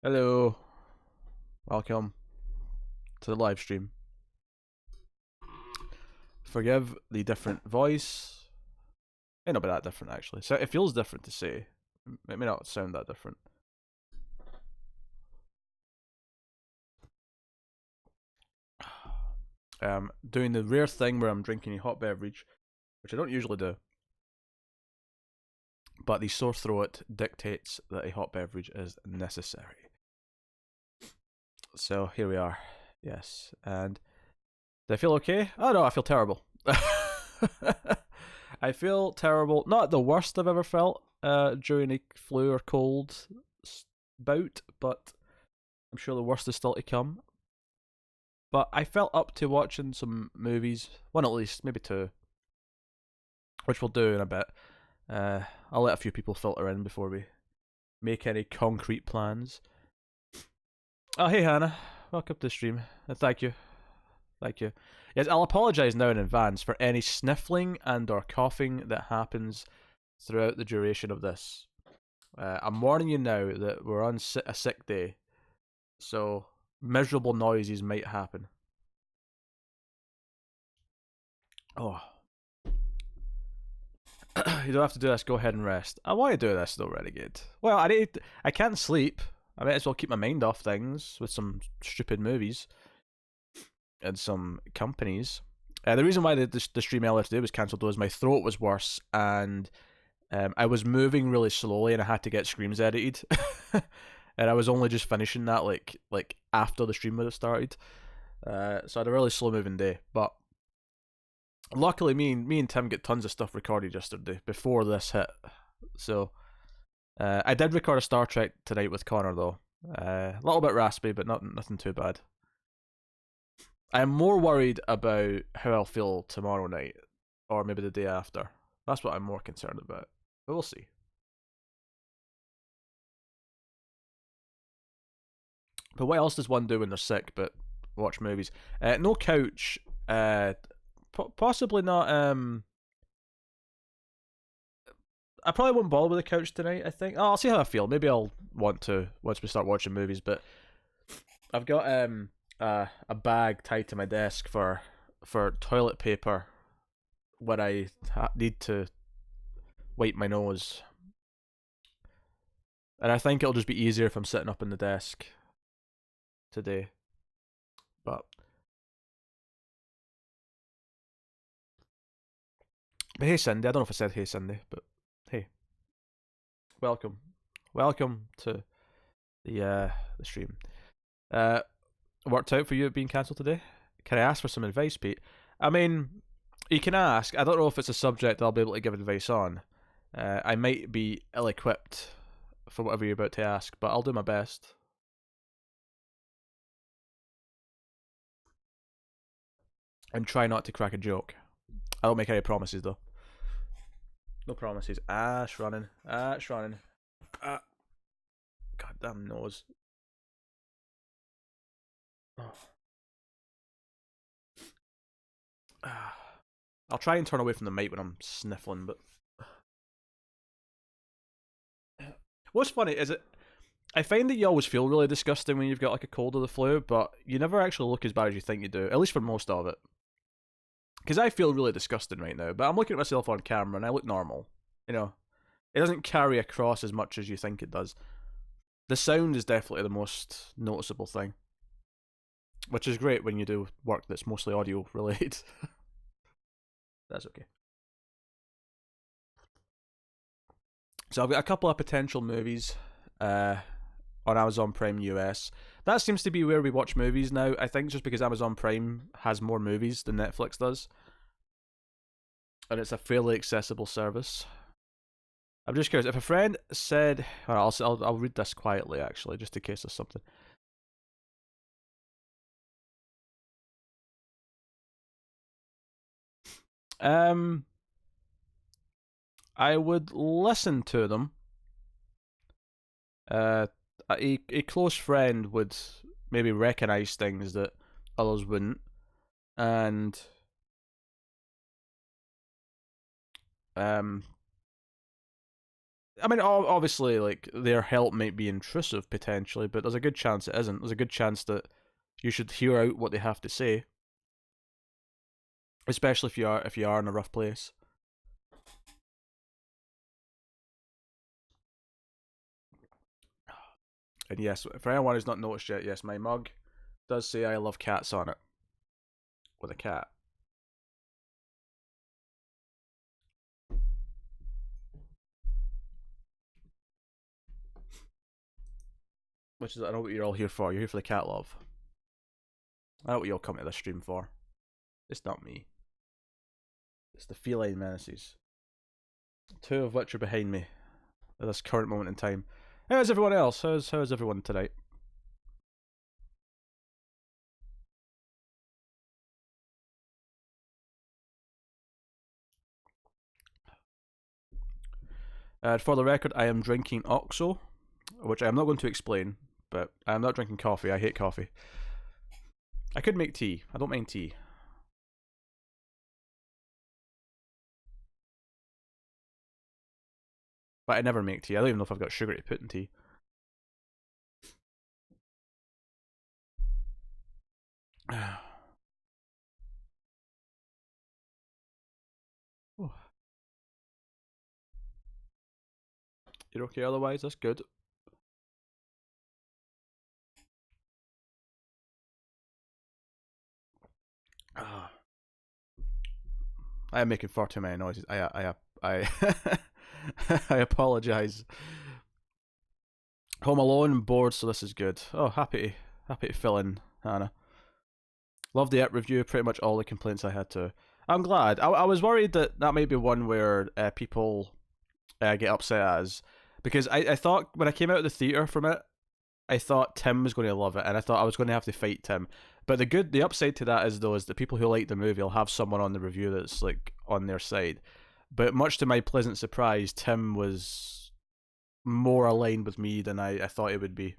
Hello, welcome to the live stream. Forgive the different voice. May not be that different actually. So it feels different to say. It may not sound that different. Doing the rare thing where I'm drinking a hot beverage, which I don't usually do. But the sore throat dictates that a hot beverage is necessary. So here we are. Yes, and do I feel okay? Oh no, I feel terrible. I feel terrible. Not the worst I've ever felt during a flu or cold bout, but I'm sure the worst is still to come. But I felt up to watching some movies, one at least, maybe two, which we'll do in a bit. I'll let a few people filter in before we make any concrete plans. Oh, hey Hannah, welcome to the stream. Thank you. Thank you. Yes, I'll apologise now in advance for any sniffling and or coughing that happens throughout the duration of this. I'm warning you now that we're on a sick day, so miserable noises might happen. Oh. You don't have to do this, go ahead and rest. I want to do this though, Renegade. Well, I can't sleep. I might as well keep my mind off things with some stupid movies and some companies. The reason why the stream earlier today was cancelled was my throat was worse and I was moving really slowly and I had to get screams edited. And I was only just finishing that like after the stream would have started. So I had a really slow moving day. But luckily me and Tim get tons of stuff recorded yesterday before this hit. So I did record a Star Trek tonight with Connor though. A little bit raspy, but nothing too bad. I'm more worried about how I'll feel tomorrow night, or maybe the day after. That's what I'm more concerned about. But we'll see. But what else does one do when they're sick but watch movies? No couch. Possibly not. I probably won't bother with the couch tonight, I think. Oh, I'll see how I feel. Maybe I'll want to once we start watching movies, but I've got a bag tied to my desk for toilet paper when I need to wipe my nose. And I think it'll just be easier if I'm sitting up in the desk today. But hey Cindy, I don't know if I said hey Cindy, but hey. Welcome. Welcome to the stream. Worked out for you being cancelled today? Can I ask for some advice, Pete? I mean, you can ask. I don't know if it's a subject I'll be able to give advice on. I might be ill-equipped for whatever you're about to ask, but I'll do my best. And try not to crack a joke. I don't make any promises, though. No promises. Ash running. Ash running. Goddamn nose. Oh. I'll try and turn away from the mic when I'm sniffling, but what's funny is I find that you always feel really disgusting when you've got like a cold or the flu, but you never actually look as bad as you think you do, at least for most of it. Because I feel really disgusting right now, but I'm looking at myself on camera and I look normal. You know, it doesn't carry across as much as you think it does. The sound is definitely the most noticeable thing, which is great when you do work that's mostly audio related. That's okay. So I've got a couple of potential movies on Amazon Prime US. That seems to be where we watch movies now. I think just because Amazon Prime has more movies than Netflix does. And it's a fairly accessible service. I'm just curious, if a friend said... I'll read this quietly, actually, just in case there's something. I would listen to them. A close friend would maybe recognize things that others wouldn't, and I mean, obviously, like their help might be intrusive potentially, but there's a good chance it isn't. There's a good chance that you should hear out what they have to say, especially if you are in a rough place. And yes, for anyone who's not noticed yet, yes, my mug does say "I love cats" on it with a cat. Which is, I know what you're all here for. You're here for the cat love. I know what you all come to this stream for. It's not me. It's the feline menaces. Two of which are behind me at this current moment in time. How's everyone else? How's everyone tonight? For the record, I am drinking OXO, which I am not going to explain, but I am not drinking coffee. I hate coffee. I could make tea. I don't mind tea. But I never make tea. I don't even know if I've got sugar to put in tea. Oh, you're okay otherwise? That's good. Ah, I am making far too many noises. I I apologize. Home alone and bored, so this is good. Oh, happy to fill in, Hannah. Love the app review. Pretty much all the complaints I had to. I'm glad. I was worried that that might be one where people get upset as, because I thought when I came out of the theater from it, I thought Tim was going to love it, and I thought I was going to have to fight Tim. But the upside to that is though is the people who like the movie will have someone on the review that's like on their side. But much to my pleasant surprise, Tim was more aligned with me than I thought it would be.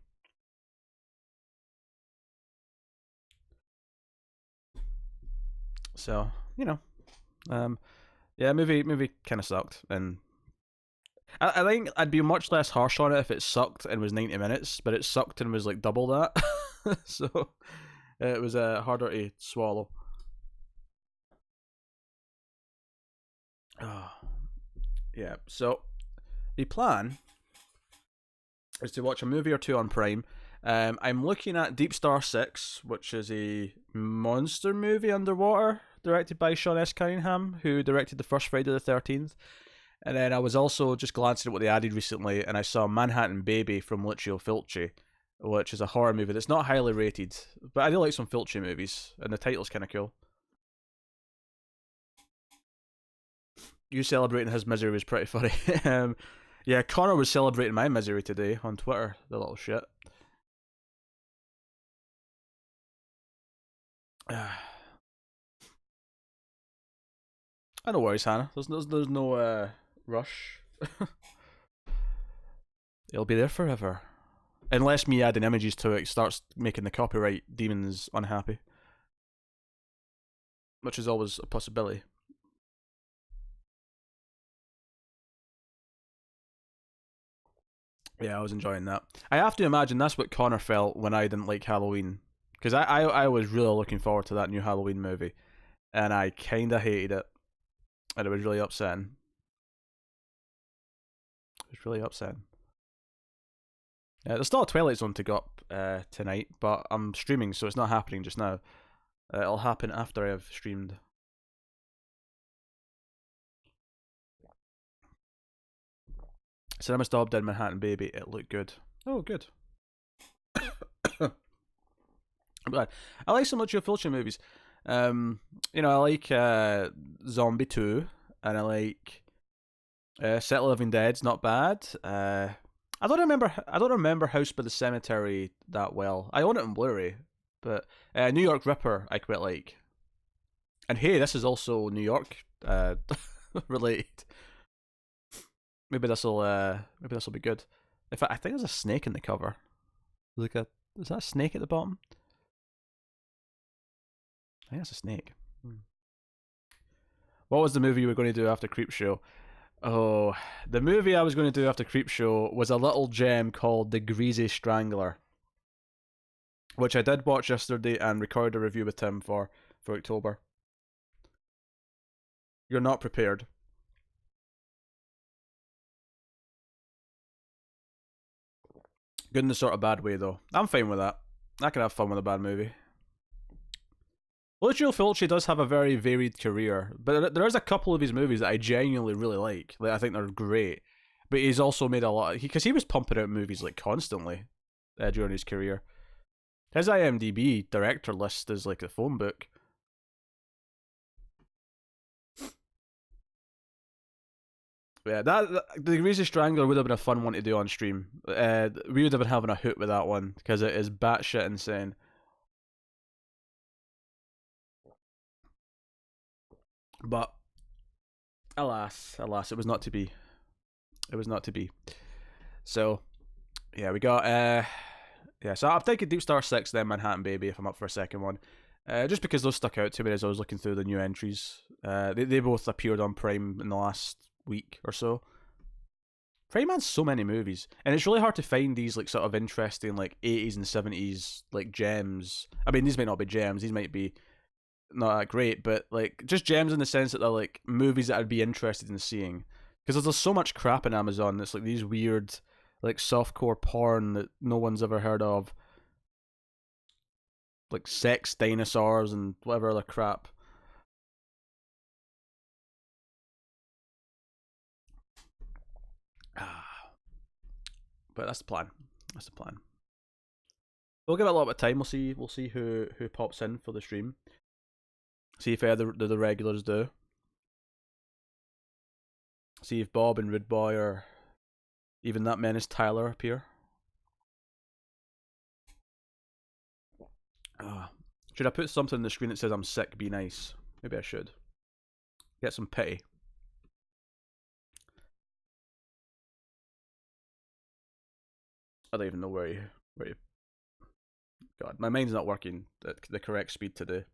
So yeah, movie kind of sucked, and I think I'd be much less harsh on it if it sucked and was 90 minutes, but it sucked and was like double that. So it was harder to swallow. Oh, yeah. So the plan is to watch a movie or two on Prime. I'm looking at Deep Star 6, which is a monster movie underwater, directed by Sean S. Cunningham, who directed the first Friday the 13th. And then I was also just glancing at what they added recently, and I saw Manhattan Baby from Lucio Fulci, which is a horror movie that's not highly rated, but I do like some Fulci movies, and the title's kind of cool. You celebrating his misery was pretty funny. Yeah, Connor was celebrating my misery today on Twitter, the little shit. I no worries, Hannah. There's no rush. It'll be there forever. Unless me adding images to it starts making the copyright demons unhappy. Which is always a possibility. Yeah, I was enjoying that. I have to imagine that's what Connor felt when I didn't like Halloween. Because I was really looking forward to that new Halloween movie. And I kinda hated it. And it was really upsetting. It was really upsetting. There's still a Twilight Zone to go up tonight, but I'm streaming, so it's not happening just now. It'll happen after I've streamed. Cinema Stopped in Manhattan Baby. It looked good. Oh, good. I'm glad. I like some Lucio Fulci movies. I like Zombie 2, and I like Set of Living Dead's not bad. I don't remember House by the Cemetery that well. I own it on Blu-ray, but New York Ripper I quite like. And hey, this is also New York related. Maybe this'll be good. In fact, I think there's a snake in the cover. Is that a snake at the bottom? I think that's a snake. What was the movie you were going to do after Creepshow? Oh, the movie I was going to do after Creepshow was a little gem called The Greasy Strangler, which I did watch yesterday and recorded a review with Tim for October. You're not prepared. Good in the sort of bad way though. I'm fine with that. I can have fun with a bad movie. Lucio Fulci does have a very varied career, but there is a couple of his movies that I genuinely really like. Like I think they're great. But he's also made a lot because he was pumping out movies like constantly during his career. His IMDb director list is like a phone book. Yeah, that the Greasy Strangler would have been a fun one to do on stream. We would have been having a hoot with that one because it is batshit insane. But alas, alas, it was not to be. It was not to be. So yeah, we got yeah. So I'm thinking Deep Star 6, then Manhattan Baby if I'm up for a second one. Just because those stuck out to me as I was looking through the new entries. They both appeared on Prime in the last week or so. Prime has so many movies, and it's really hard to find these like sort of interesting like 80s and 70s like gems. I mean, these might not be gems; these might be not that great, but like just gems in the sense that they're like movies that I'd be interested in seeing. Because there's so much crap in Amazon that's like these weird like softcore porn that no one's ever heard of, like sex dinosaurs and whatever other crap. But that's the plan. That's the plan. We'll give it a little bit of time. We'll see who pops in for the stream. See if the regulars do. See if Bob and Rude Boy or even that menace Tyler appear. Should I put something on the screen that says I'm sick, be nice? Maybe I should. Get some pity. I don't even know where you. God, my mind's not working at the correct speed today.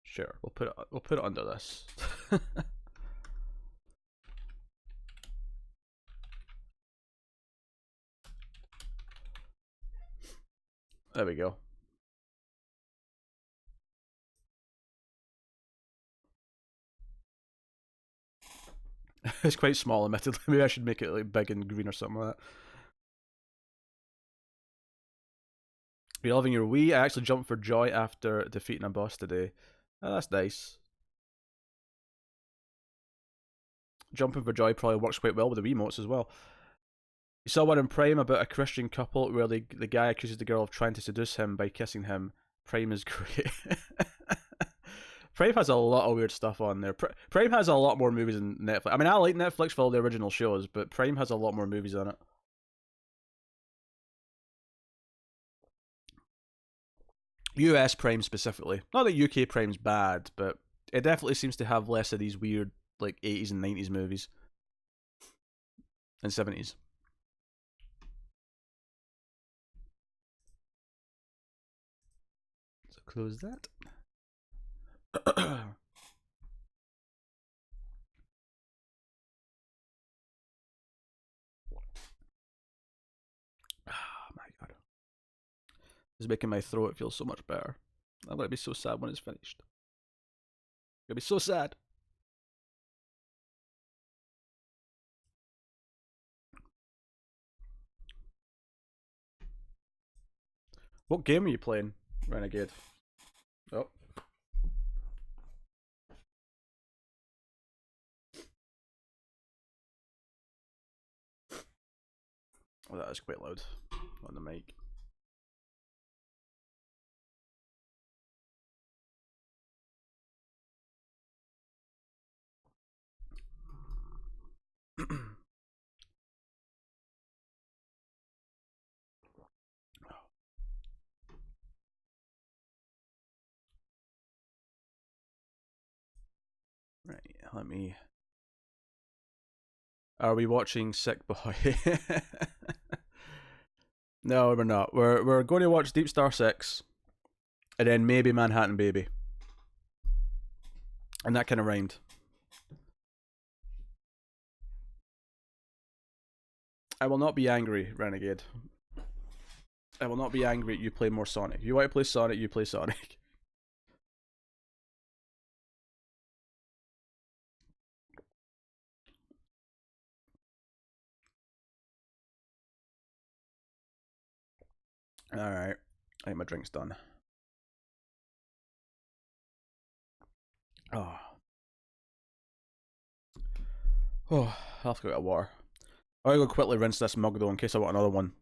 Sure, we'll put it under this. There we go. It's quite small, admittedly. Maybe I should make it like big and green or something like that. You're loving your Wii. I actually jumped for joy after defeating a boss today. Oh, that's nice. Jumping for joy probably works quite well with the Wiimotes as well. You saw one in Prime about a Christian couple where the guy accuses the girl of trying to seduce him by kissing him. Prime is great. Prime has a lot of weird stuff on there. Prime has a lot more movies than Netflix. I mean, I like Netflix for all the original shows, but Prime has a lot more movies on it. US Prime specifically. Not that UK Prime's bad, but it definitely seems to have less of these weird like 80s and 90s movies and 70s. So close that. Oh my god. It's making my throat feel so much better. I'm gonna be so sad when it's finished. I'm gonna be so sad. What game are you playing, Renegade? Oh. Oh, that is quite loud on the mic. Right, let me. Are we watching Sick Boy? No, we're not. We're going to watch Deep Star 6 and then maybe Manhattan Baby. And that kind of rhymed. I will not be angry, Renegade. I will not be angry at you play more Sonic. If you want to play Sonic, you play Sonic. Alright. I think my drink's done. Oh. Oh, I'll have to go get water. I'm gonna go quickly rinse this mug though in case I want another one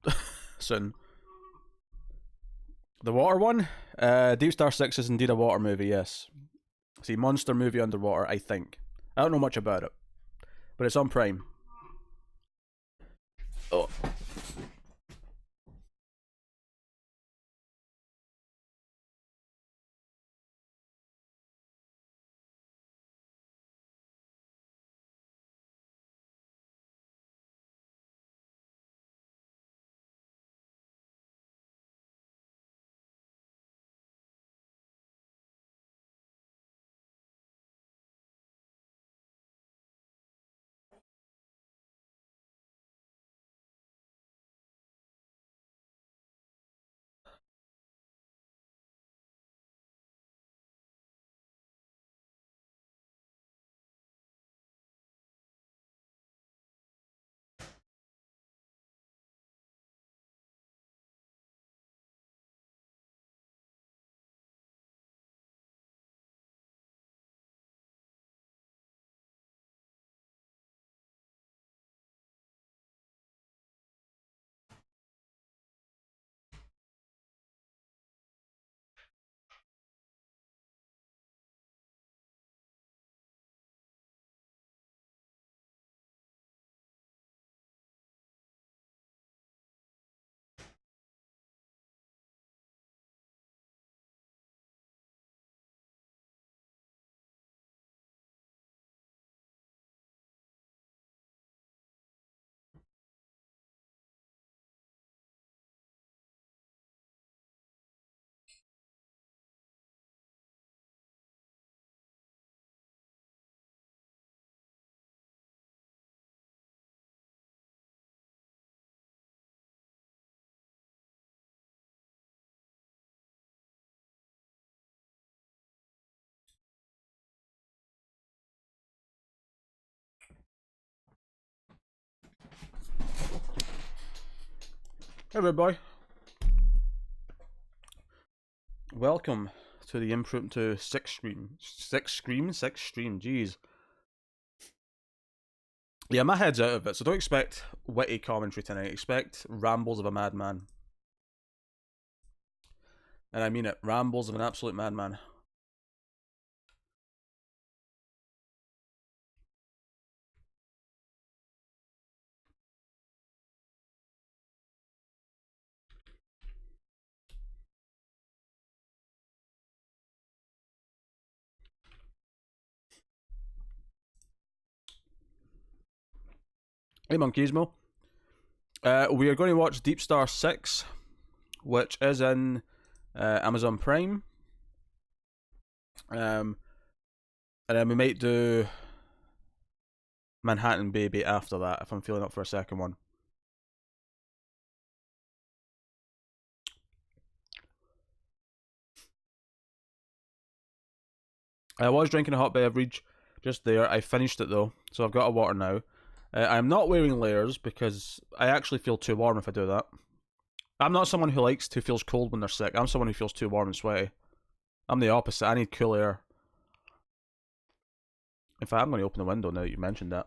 soon. The water one? Deep Star 6 is indeed a water movie, yes. See, monster movie underwater, I think. I don't know much about it. But it's on Prime. Oh. Hey there, boy. Welcome to the impromptu six stream. Six stream? Six stream, jeez. Yeah, my head's out of it, so don't expect witty commentary tonight. Expect rambles of a madman. And I mean it, rambles of an absolute madman. Hey, Monkeyismo. We are going to watch Deep Star 6, which is in Amazon Prime. And then we might do Manhattan Baby after that, if I'm feeling up for a second one. I was drinking a hot beverage just there. I finished it though, so I've got a water now. I'm not wearing layers because I actually feel too warm if I do that. I'm not someone who likes to feels cold when they're sick. I'm someone who feels too warm and sweaty. I'm the opposite. I need cool air. In fact, I'm going to open the window now that you mentioned that.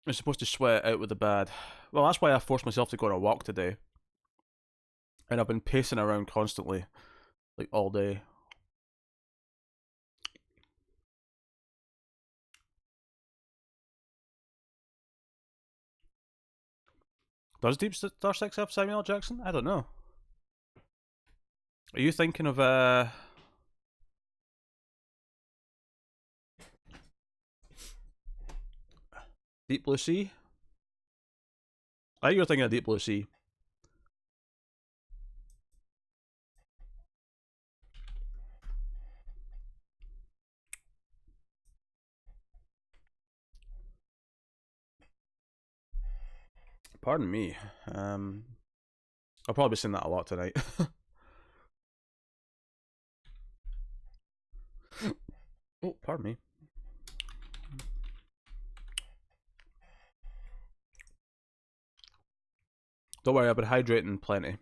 I'm supposed to sweat out with the bad. Well, that's why I forced myself to go on a walk today. And I've been pacing around constantly, like all day. Does Deep Star 6 have Samuel L. Jackson? I don't know. Are you thinking of Deep Blue Sea? I think you're thinking of Deep Blue Sea. Pardon me. I'll probably be saying that a lot tonight. Oh, pardon me. Don't worry, I've been hydrating plenty.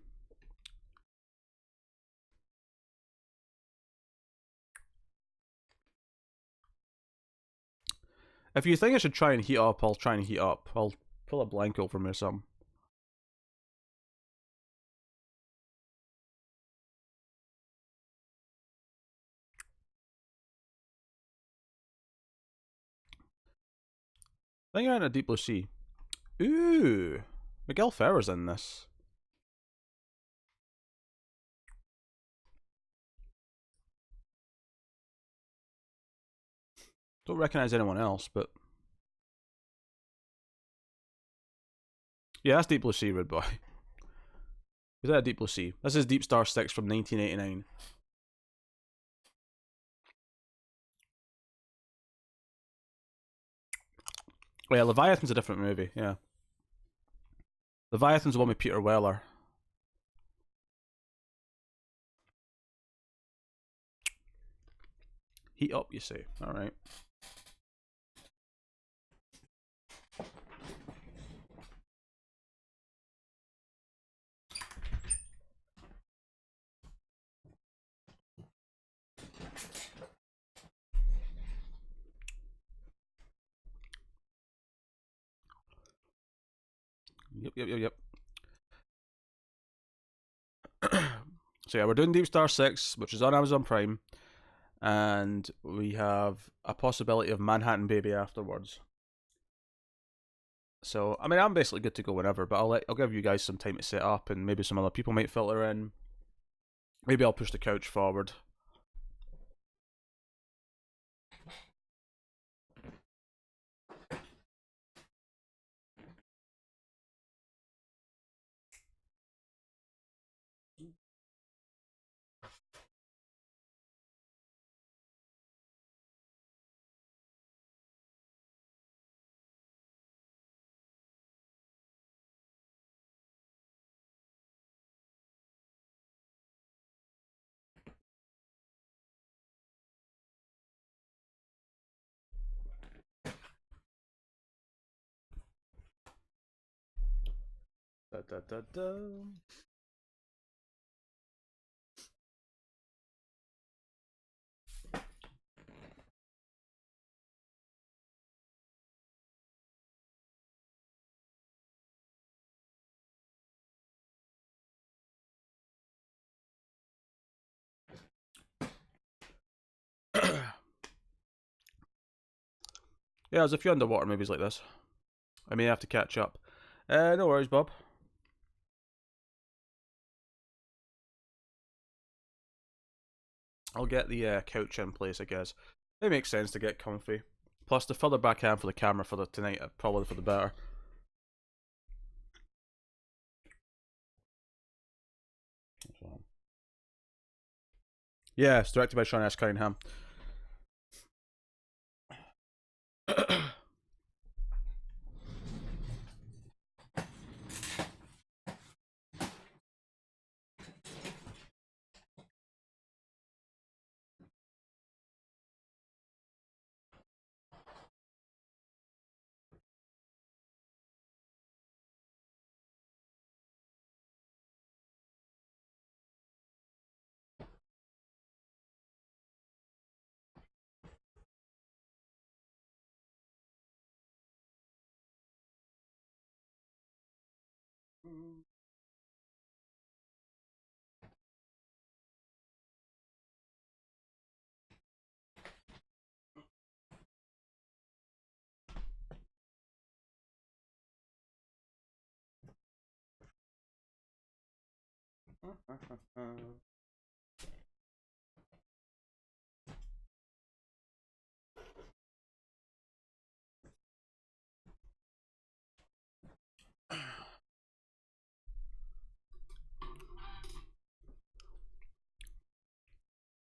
If you think I should try and heat up, I'll try and heat up. I'll pull a blanket over me or something. I think you're in a Deep Blue Sea. Ooh, Miguel Ferrer's in this. Don't recognize anyone else, but yeah, that's Deep Blue Sea, Red Boy. Is that a Deep Blue Sea? This is Deep Star 6 from 1989. Oh, yeah, Leviathan's a different movie, yeah. Leviathan's the one with Peter Weller. Heat up, you say? Alright. Yep. So yeah, we're doing Deep Star 6, which is on Amazon Prime. And we have a possibility of Manhattan Baby afterwards. So, I mean, I'm basically good to go whenever, but I'll give you guys some time to set up, and maybe some other people might filter in. Maybe I'll push the couch forward. Da, da, da, da. Yeah, there's a few underwater movies like this. I may have to catch up. No worries, Bob. I'll get the couch in place, I guess. It makes sense to get comfy. Plus, the further back I am for the camera for the tonight, probably for the better. Yeah, it's directed by Sean S. Cunningham.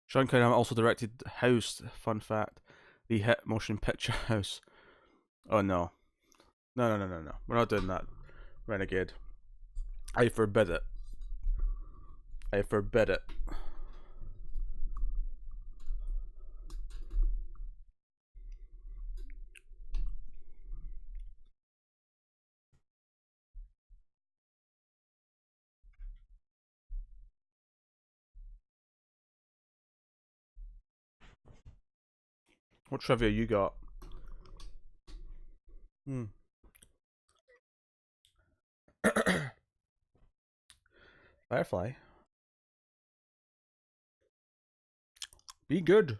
Sean Cunningham also directed House. Fun fact: the hit motion picture House. Oh no, no! We're not doing that, Renegade. I forbid it. I forbid it. What trivia you got? Hmm. Firefly. Be good.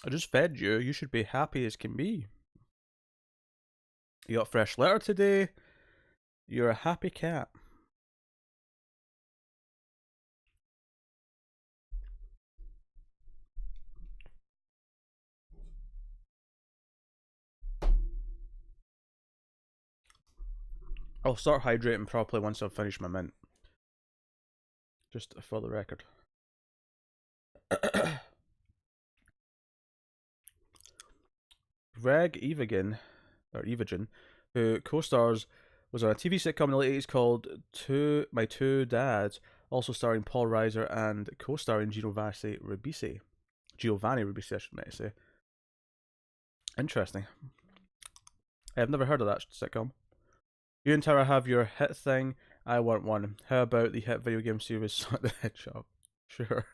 I just fed you. You should be happy as can be. You got a fresh letter today. You're a happy cat. I'll start hydrating properly once I've finished my mint. Just for the record. Greg Evigan, who co-stars, was on a TV sitcom in the late 80s called My Two Dads, also starring Paul Reiser and co-starring Giovanni Ribisi. I should say. Interesting. I've never heard of that sitcom. You and Tara have your hit thing. I want one. How about the hit video game series Sonic the Hedgehog? Sure.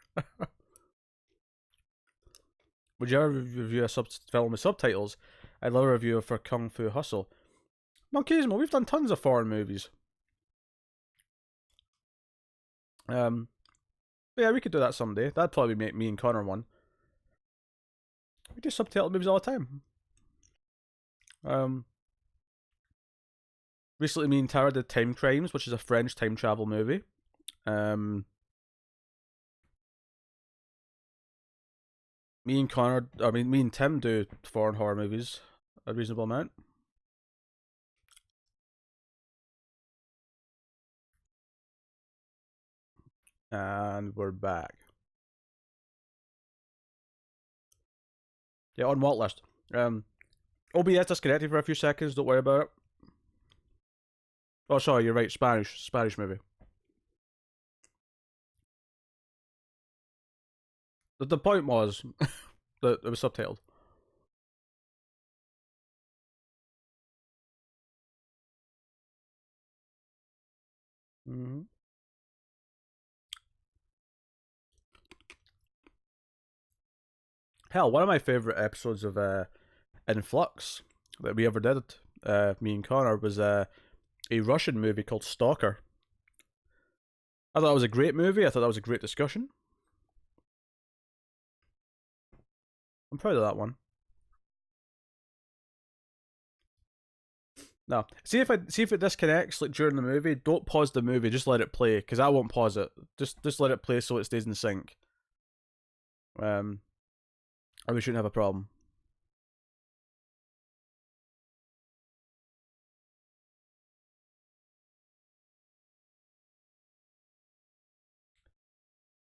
Would you ever review a film with subtitles? I'd love a review for Kung Fu Hustle. Monkeyismo, we've done tons of foreign movies. Yeah, we could do that someday. That'd probably make me and Connor one. We do subtitled movies all the time. Recently me and Tara did Time Crimes, which is a French time travel movie. Me and Tim do foreign horror movies a reasonable amount. And we're back. Yeah, on what list? OBS disconnected for a few seconds, don't worry about it. Oh, sorry, you're right, Spanish movie. The point was that it was subtitled. Mm-hmm. Hell, one of my favourite episodes of Influx that we ever did, me and Connor, was a Russian movie called Stalker. I thought it was a great movie. I thought that was a great discussion. I'm proud of that one. No, see if it disconnects like during the movie. Don't pause the movie. Just let it play because I won't pause it. Just let it play so it stays in sync. And we shouldn't have a problem.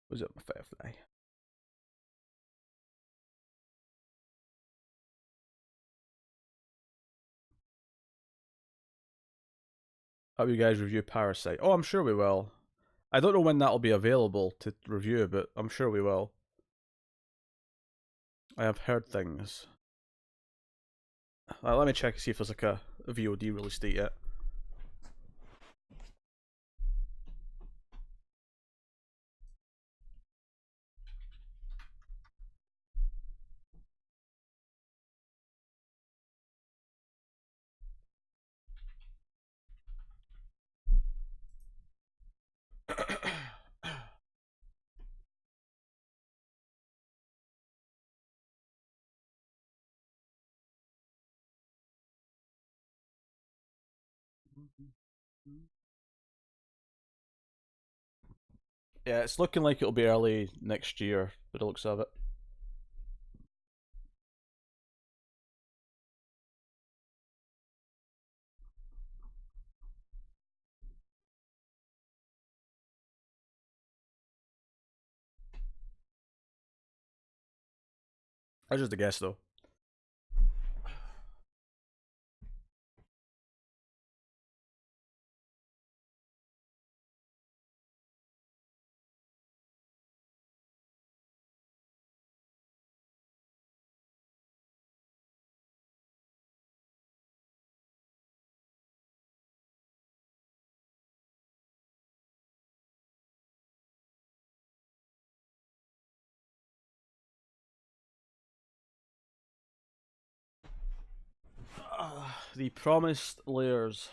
Was it my Firefly? How you guys review Parasite? Oh, I'm sure we will. I don't know when that'll be available to review, but I'm sure we will. I have heard things. Let me check and see if there's like a VOD release date yet. Yeah, it's looking like it'll be early next year, by the looks of it. That's just a guess, though. The promised layers.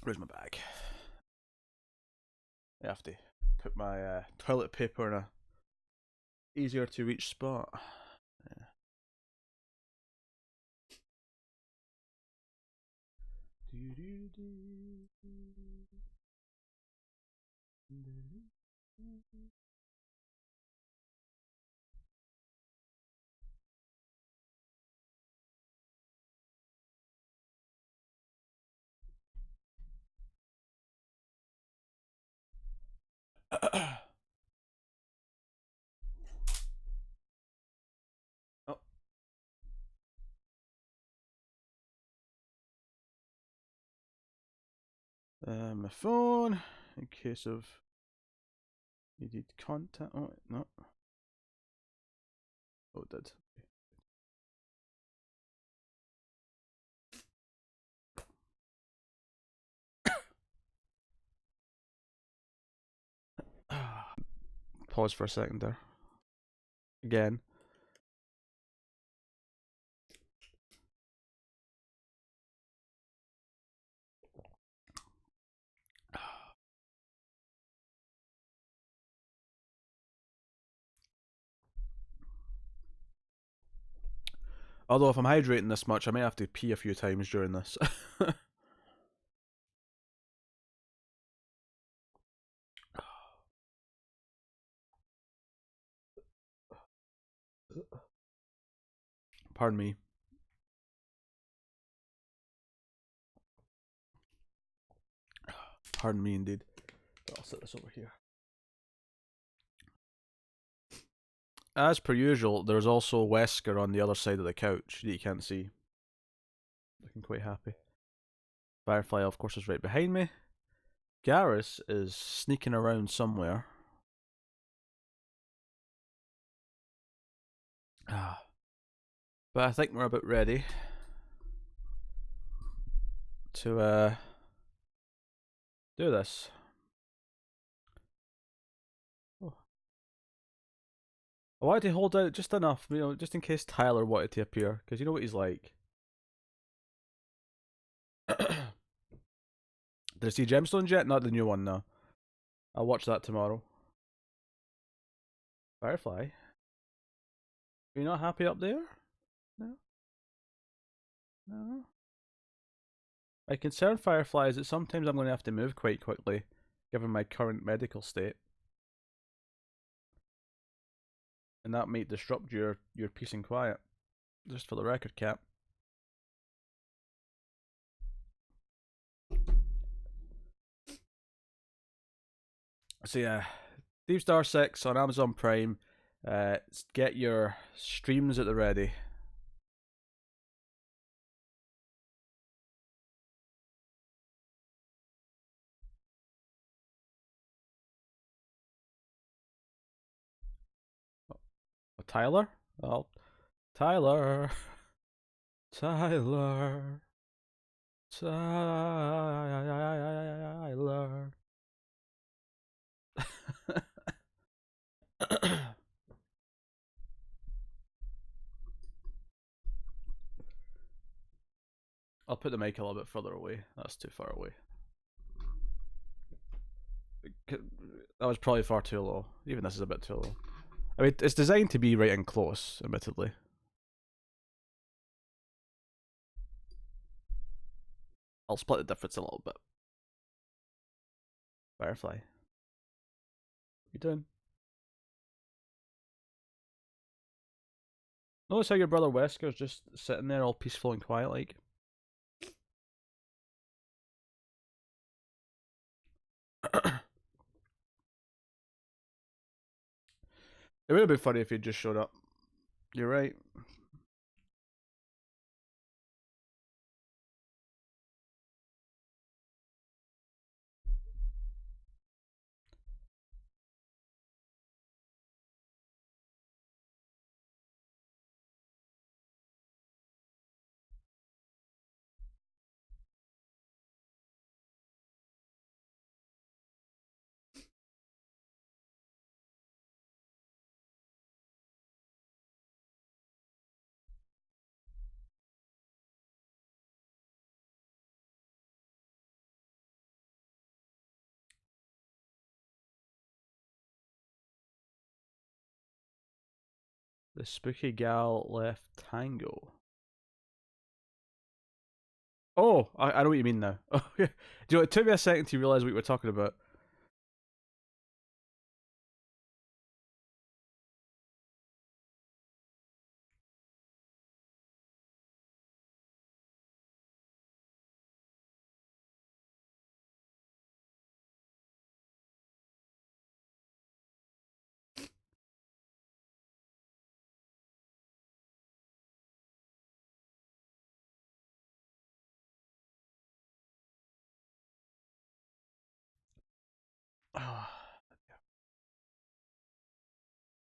Where's my bag? I have to put my toilet paper in a easier to reach spot. Yeah. Oh, my phone in case of needed contact. Oh no. Oh, it did. Pause for a second there. Again. Although if I'm hydrating this much, I may have to pee a few times during this. Pardon me. Pardon me indeed. I'll set this over here. As per usual, there's also Wesker on the other side of the couch that you can't see. Looking quite happy. Firefly, of course, is right behind me. Garrus is sneaking around somewhere. But I think we're about ready to do this. Oh. I wanted to hold out just enough, you know, just in case Tyler wanted to appear, because you know what he's like. Did I see Gemstones yet? Not the new one, no. I'll watch that tomorrow. Firefly? Are you not happy up there? No? No? My concern, Firefly, is that sometimes I'm going to have to move quite quickly, given my current medical state. And that might disrupt your peace and quiet. Just for the record, Cap. So yeah, Deep Star 6 on Amazon Prime. Get your streams at the ready. Oh, Tyler? Oh, Tyler. Tyler. Tyler. I'll put the mic a little bit further away. That's too far away. That was probably far too low. Even this is a bit too low. I mean, it's designed to be right and close, admittedly. I'll split the difference a little bit. Firefly. What you doing? Notice how your brother Wesker's just sitting there all peaceful and quiet like? It would have been funny if he just showed up. You're right. The spooky gal left Tango. Oh, I know what you mean now. Do you know, it took me a second to realise what we were talking about.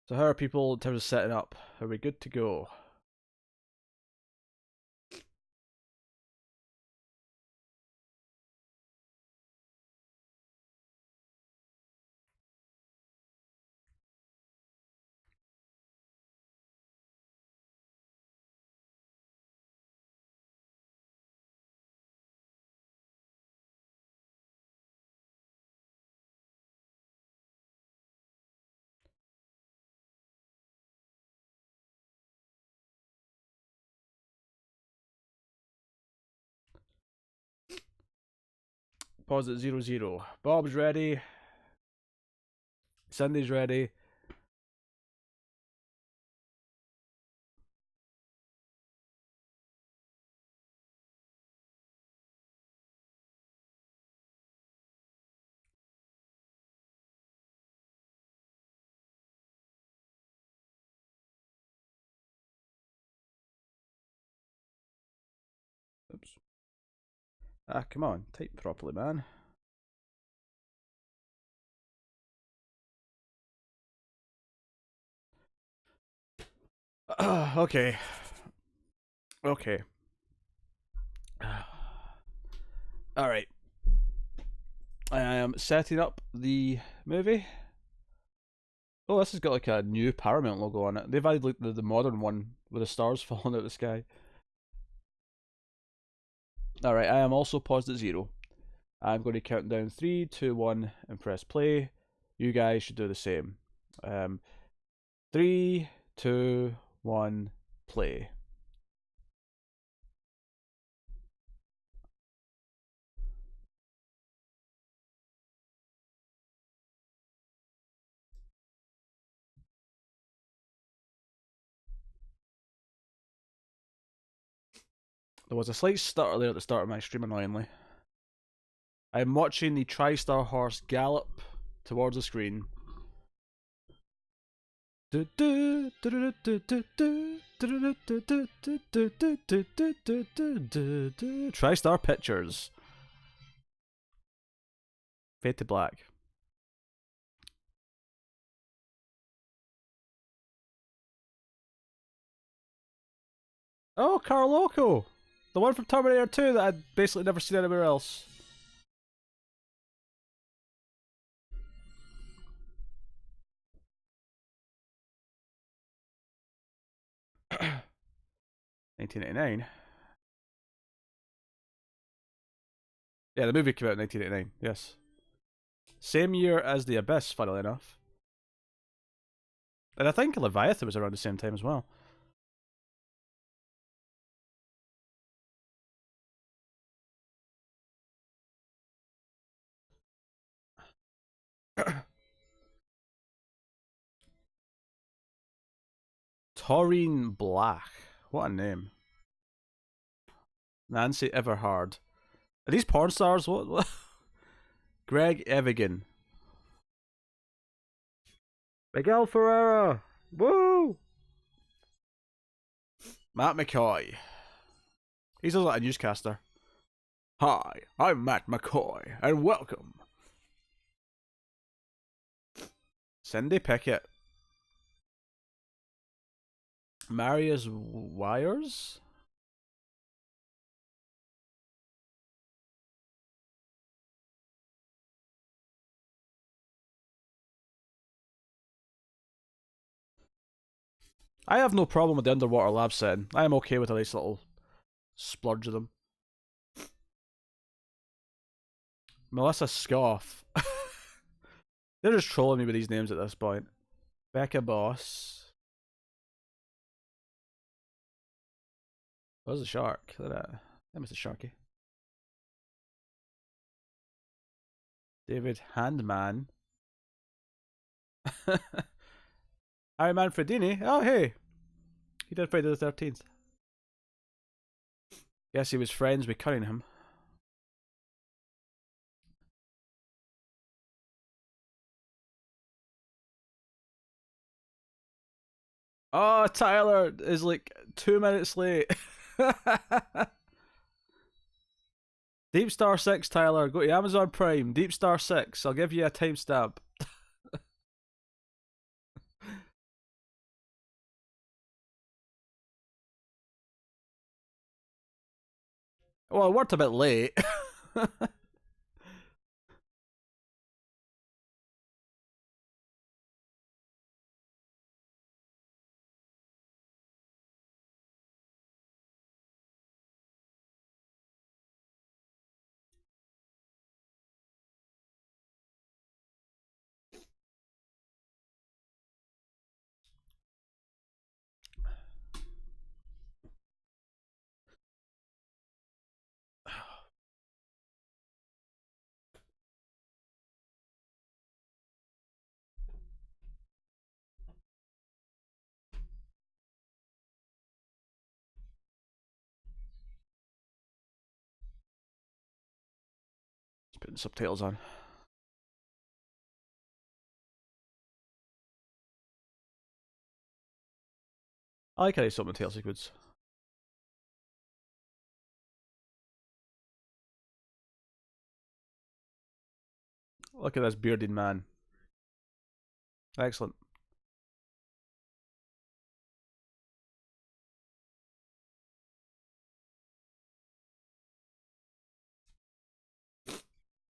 So how are people in terms of setting up? Are we good to go? Pause at 00. Bob's ready. Cindy's ready. Oops. Ah, come on. Type properly, man. Okay. Okay. Alright. I am setting up the movie. Oh, this has got like a new Paramount logo on it. They've added like the modern one with the stars falling out of the sky. Alright, I am also paused at 0. I'm going to count down 3, 2, 1 and press play. You guys should do the same. 3, 2, 1, play. There was a slight stutter there at the start of my stream, annoyingly. I am watching the TriStar horse gallop towards the screen. TriStar Pictures. Fade to black. Oh, Carloco! The one from Terminator 2 that I'd basically never seen anywhere else. $19.89. Yeah, the movie came out in 1989. Yes. Same year as The Abyss, funnily enough. And I think Leviathan was around the same time as well. Taurine Black. What a name. Nancy Everhard. Are these porn stars? What? Greg Evigan. Miguel Ferreira. Woo! Matt McCoy. He's also like a newscaster. Hi, I'm Matt McCoy, and welcome. Cindy Pickett. Marius Wires? I have no problem with the underwater lab setting. I am okay with a nice little splurge of them. Melissa Scoff. They're just trolling me with these names at this point. Becca Boss. Where's the shark? Look at that. That Mr. Sharky. David Handman. Harry Manfredini. Oh, hey. He did Friday the 13th. Guess he was friends with Cunningham. Oh, Tyler is like 2 minutes late. Deep Star 6, Tyler. Go to Amazon Prime. Deep Star 6. I'll give you a timestamp. Well, it worked a bit late. Just putting subtitles on. I like how they sub the tail sequence. Look at this bearded man. Excellent.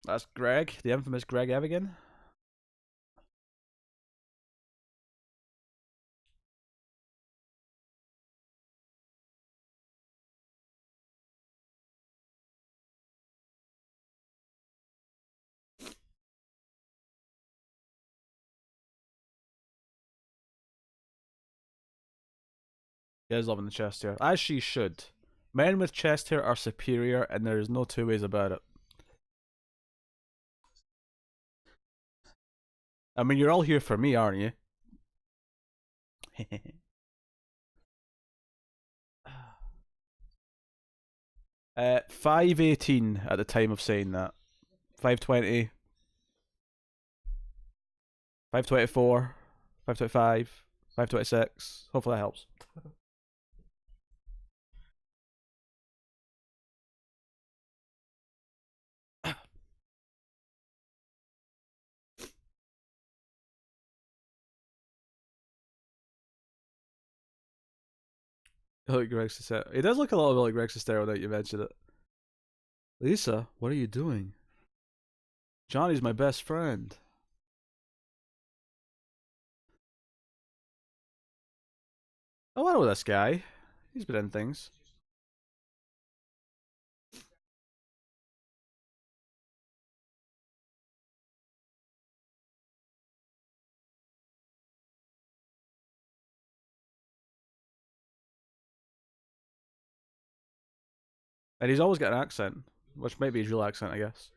That's Greg, the infamous Greg Evigan. You guys loving the chest hair. As she should. Men with chest hair are superior, and there is no two ways about it. I mean, you're all here for me, aren't you? 518 at the time of saying that. 520. 524. 525. 526. Hopefully that helps. Like Greg Sestero. He does look a little bit like Greg Sestero now that you mentioned it. Lisa, what are you doing? Johnny's my best friend. Oh, I know this guy. He's been in things. And he's always got an accent, which might be his real accent, I guess.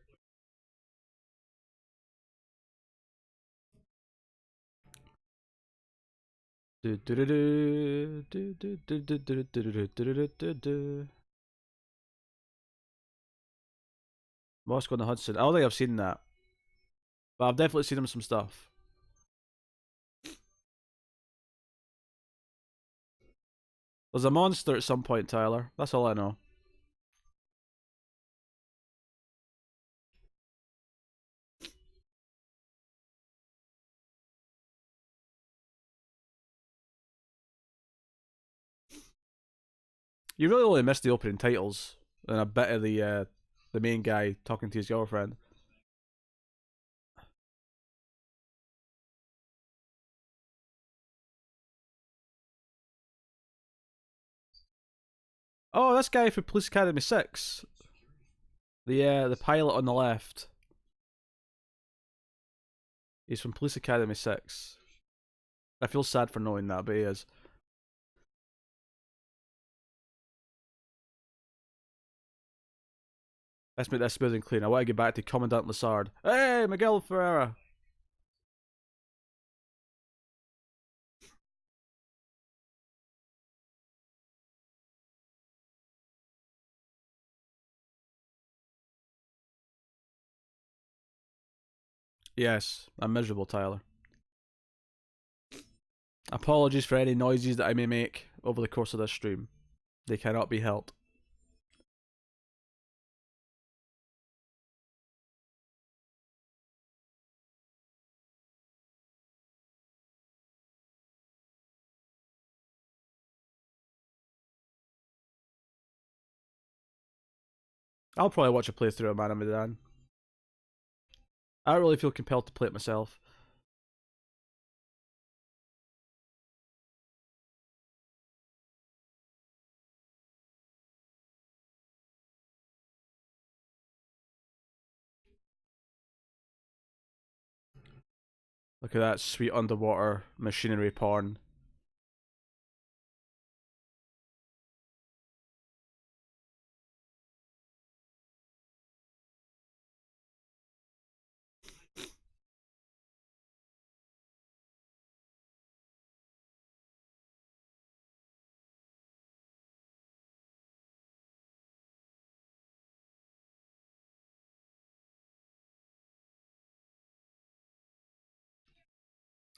Moscow on the Hudson. I don't think I've seen that, but I've definitely seen him some stuff. There's a monster at some point, Tyler. That's all I know. You really only missed the opening titles and a bit of the main guy talking to his girlfriend. Oh, this guy from Police Academy 6. The pilot on the left. He's from Police Academy 6. I feel sad for knowing that, but he is. Let's make this smooth and clean. I want to get back to Commandant Lassard. Hey, Miguel Ferreira. Yes, I'm miserable, Tyler. Apologies for any noises that I may make over the course of this stream. They cannot be helped. I'll probably watch a playthrough of Man of Medan. I don't really feel compelled to play it myself. Look at that sweet underwater machinery porn.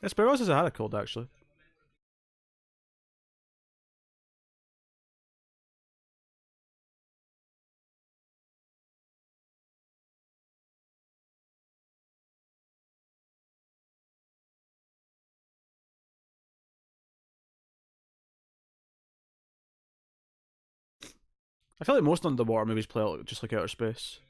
Esperanza's had a cold, actually. I feel like most underwater movies play out just like outer space.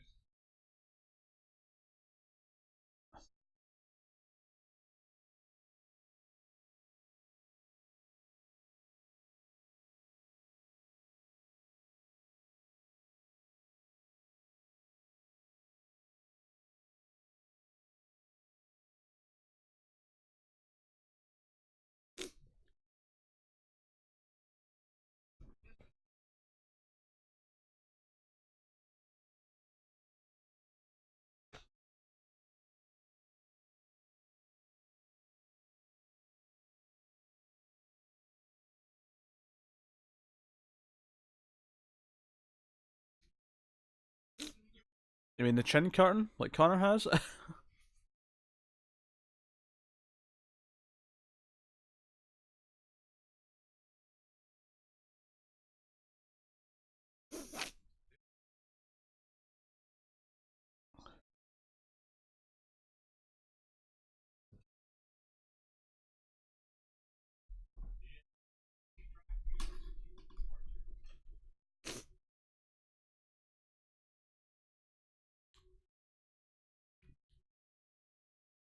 You mean the chin curtain, like Connor has?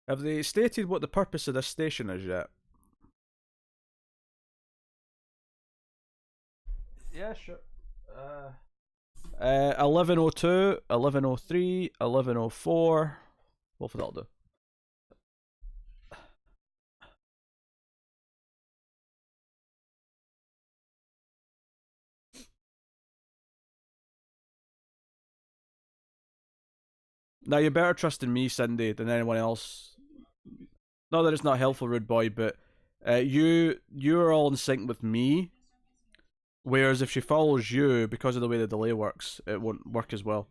Have they stated what the purpose of this station is yet? Yeah, sure. 1102, 1103, 1104. Both of that'll do. Now you're better trusting me, Cindy, than anyone else. Not that it's not helpful, rude boy, but you're all in sync with me. Whereas if she follows you, because of the way the delay works, it won't work as well.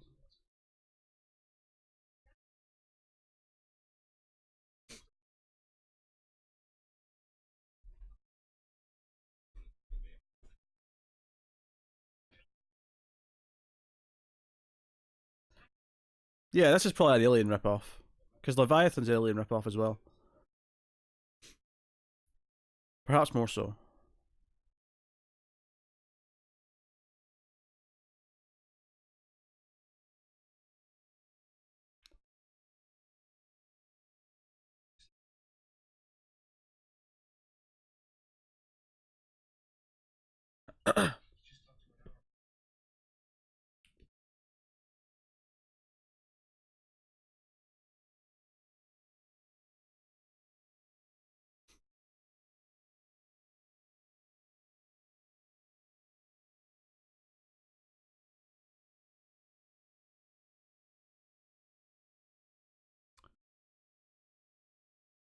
Yeah, this is probably an Alien ripoff. Because Leviathan's Alien ripoff as well. Perhaps more so.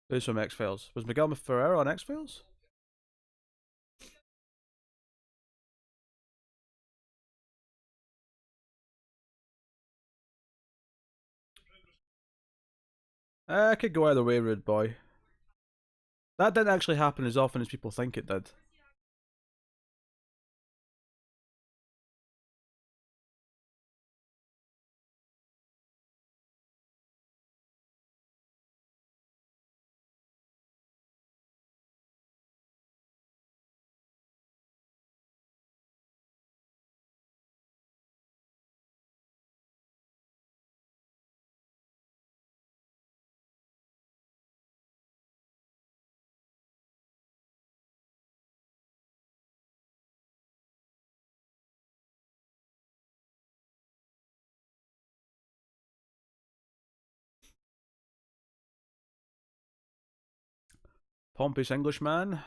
Who's from X Files? Was Miguel Ferrero on X Files? I could go either way, rude boy. That didn't actually happen as often as people think it did. Pompous Englishman.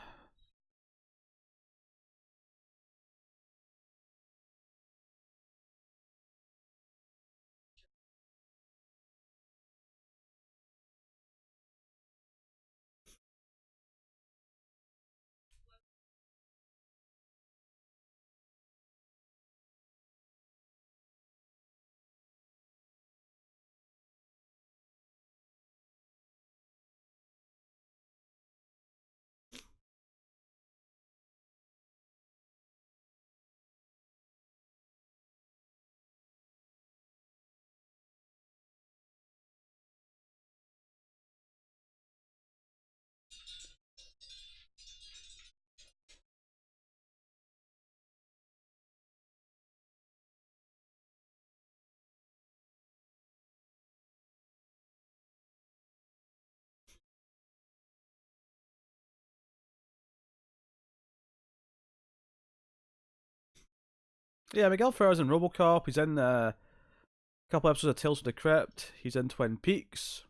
Yeah, Miguel Ferrer's in RoboCop. He's in a couple episodes of Tales from the Crypt. He's in Twin Peaks.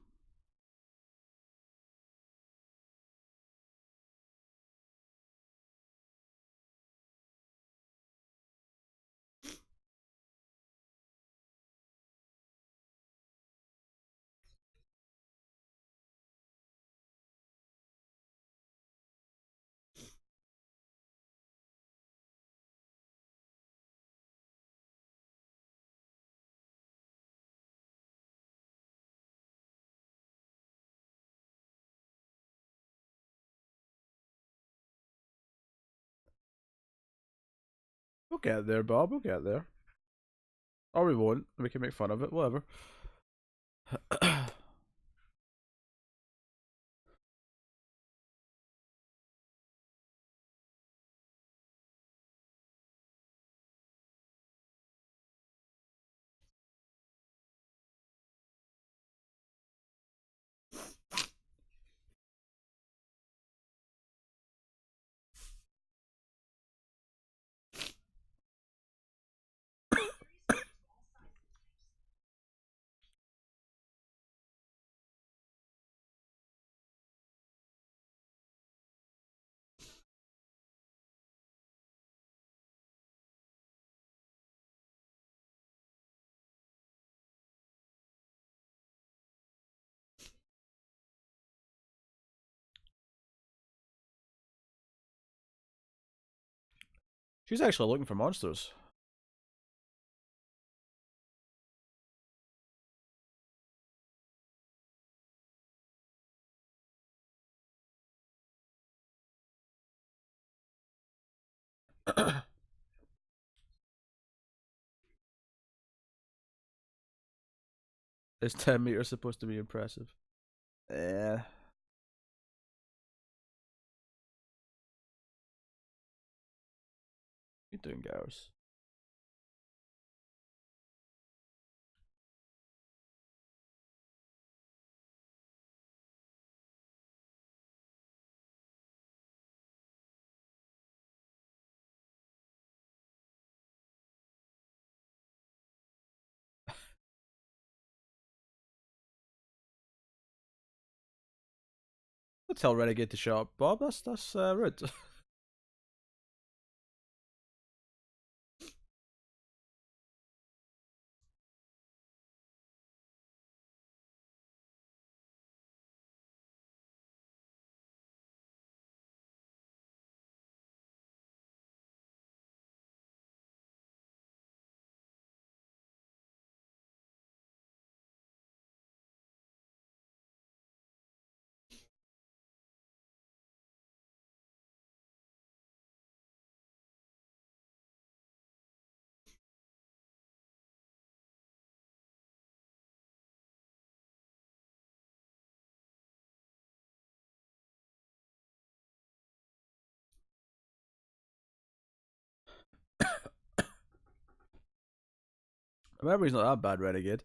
We'll get there, Bob. We'll get there. Or we won't. We can make fun of it. Whatever. She's actually looking for monsters. Is 10 meters supposed to be impressive? Yeah. What are you doing, girls? I'll tell Renegade to shut up, Bob. That's rude. Remember, he's not that bad, Renegade.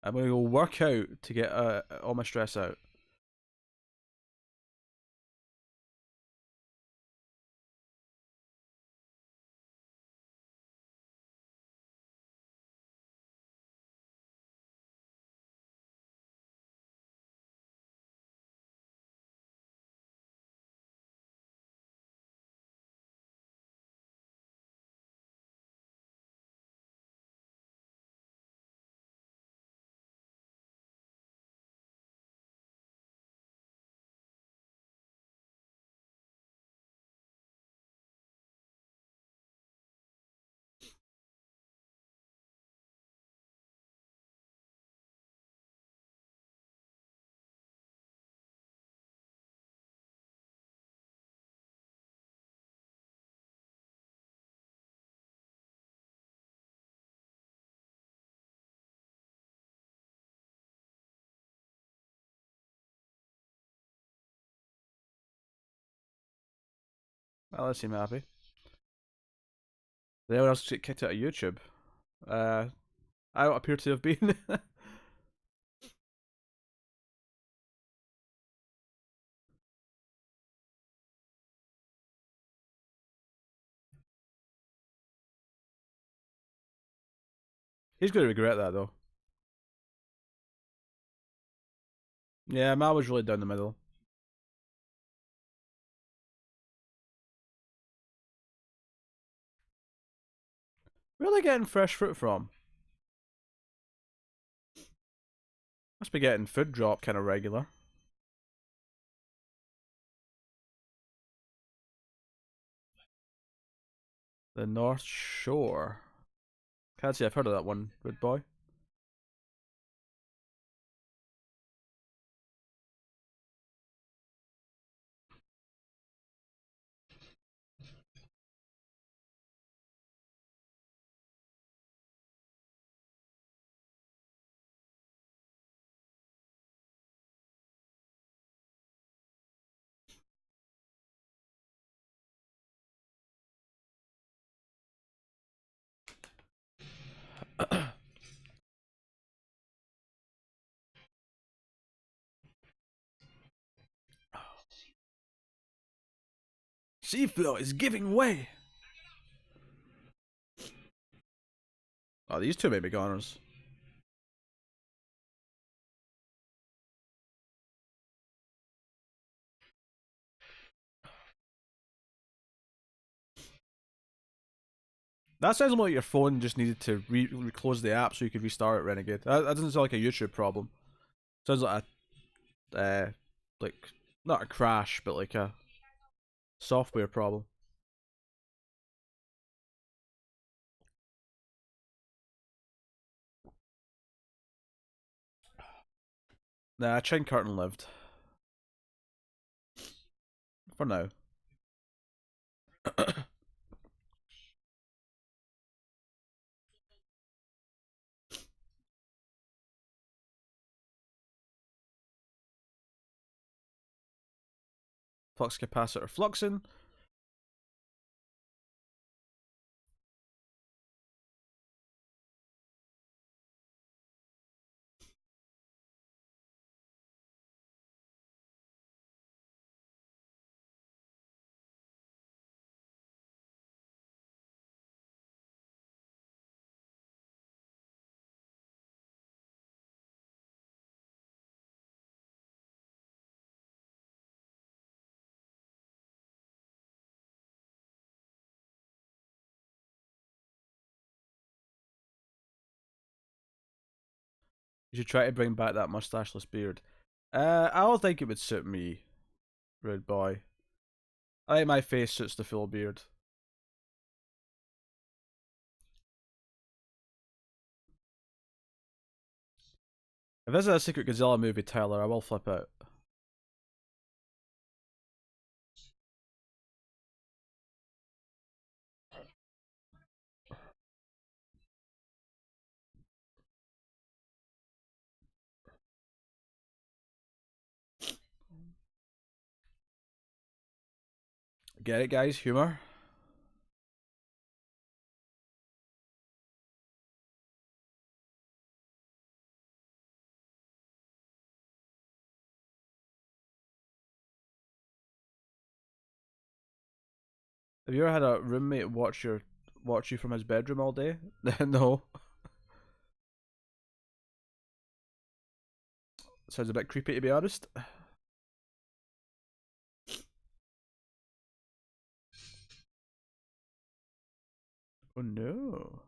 I'm gonna go work out to get all my stress out. Well, that seem happy. Did anyone else get kicked out of YouTube? Uh, I don't appear to have been. He's gonna regret that though. Yeah, Mal was really down the middle. Where are they getting fresh fruit from? Must be getting food drop kind of regular. The North Shore. Can't say I've heard of that one, good boy. Seafloor is giving way. Oh, these two may be goners. That sounds like your phone just needed to close the app so you could restart it, Renegade. That doesn't sound like a YouTube problem. Sounds like a, like, not a crash, but like a software problem. Nah, Chin Curtin lived. For now. Flux capacitor fluxing. You should try to bring back that mustacheless beard. I don't think it would suit me, rude boy. I think my face suits the full beard. If this is a Secret Godzilla movie, Tyler, I will flip out. Get it, guys? Humor. Have you ever had a roommate watch you from his bedroom all day? No. Sounds a bit creepy, to be honest. Oh no.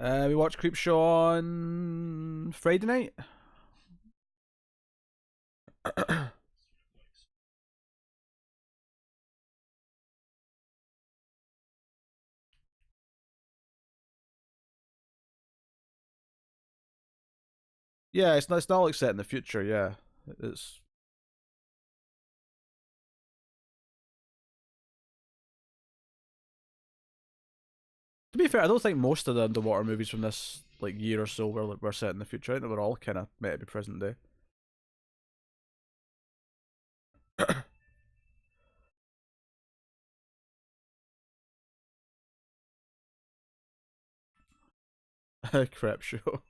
We watched Creepshow on Friday night. Yeah, it's not like set in the future. Yeah, it's. To be fair, I don't think most of the underwater movies from this like year or so were set in the future. I think they were all kind of meant to be present day. Crap show.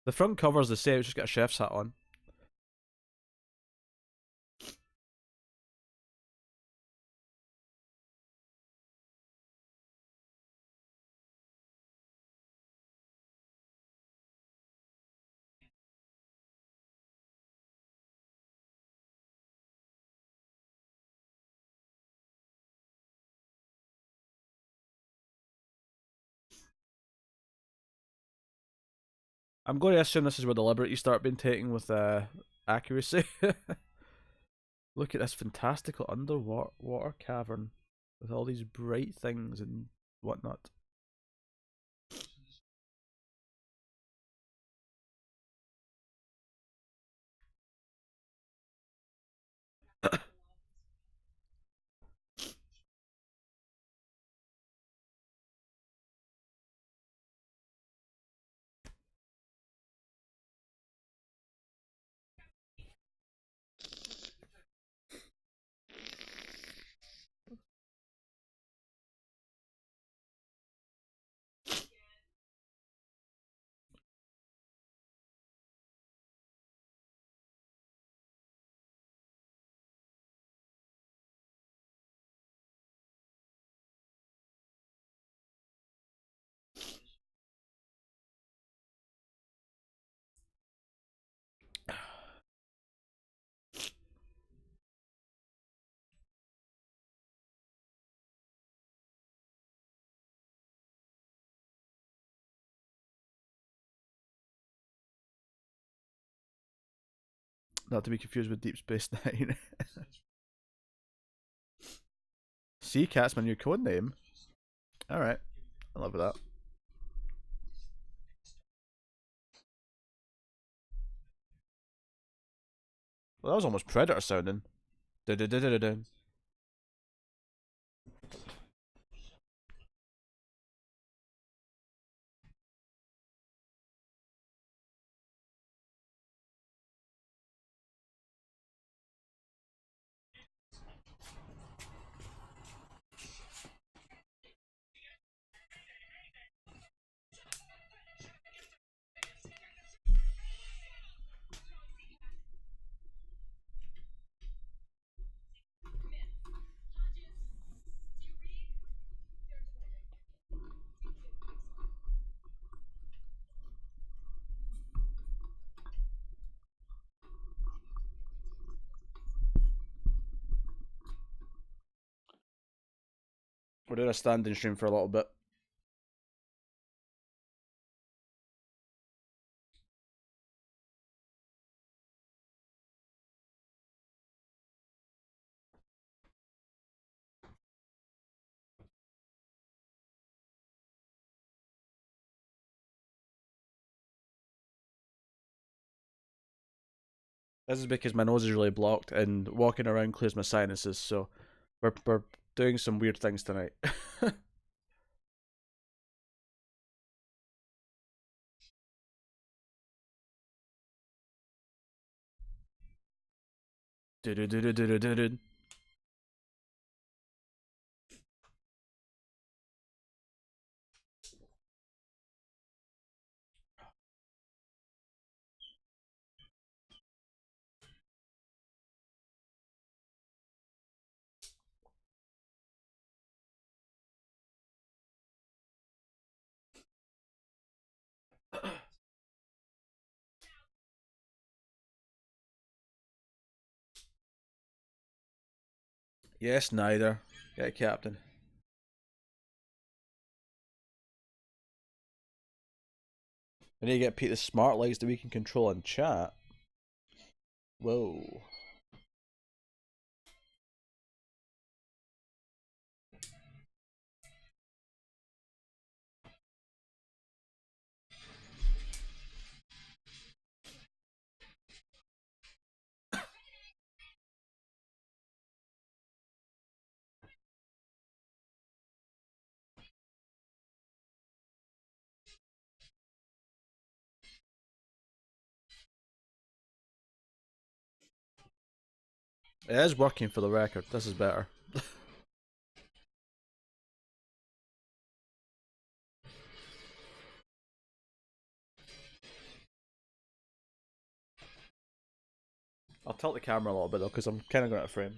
The front cover's the same, it's just got a chef's hat on. I'm going to assume this is where the liberty start being taken with accuracy. Look at this fantastical underwater water cavern with all these bright things and whatnot. Not to be confused with Deep Space Nine. Sea Cat's my new code name. Alright. I love that. Well, that was almost Predator sounding. Da-da-da-da-da. We're doing a standing stream for a little bit. This is because my nose is really blocked and walking around clears my sinuses, so we're doing some weird things tonight. Yes, neither. Get it, Captain. We need to get Pete the smart lights that we can control in chat. Whoa. It is working for the record. This is better. I'll tilt the camera a little bit though, because I'm kind of going out of frame.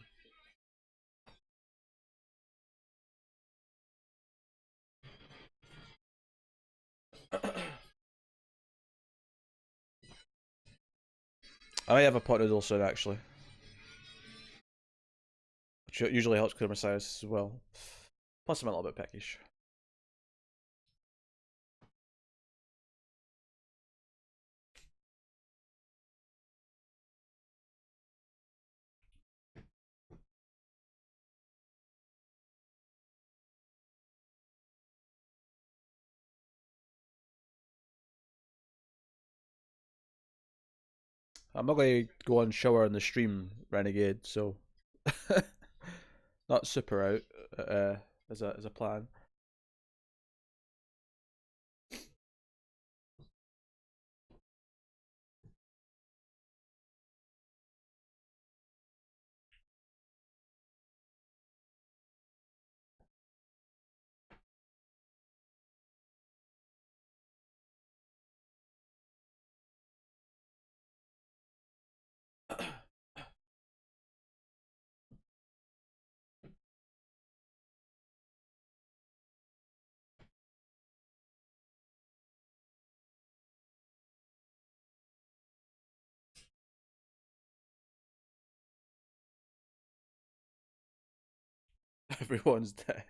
I might have a pot noodle soon actually, which usually helps clear my sinuses as well. Plus, I'm a little bit peckish. I'm not going to go and shower in the stream, Renegade, so not super out as a plan. Everyone's dead.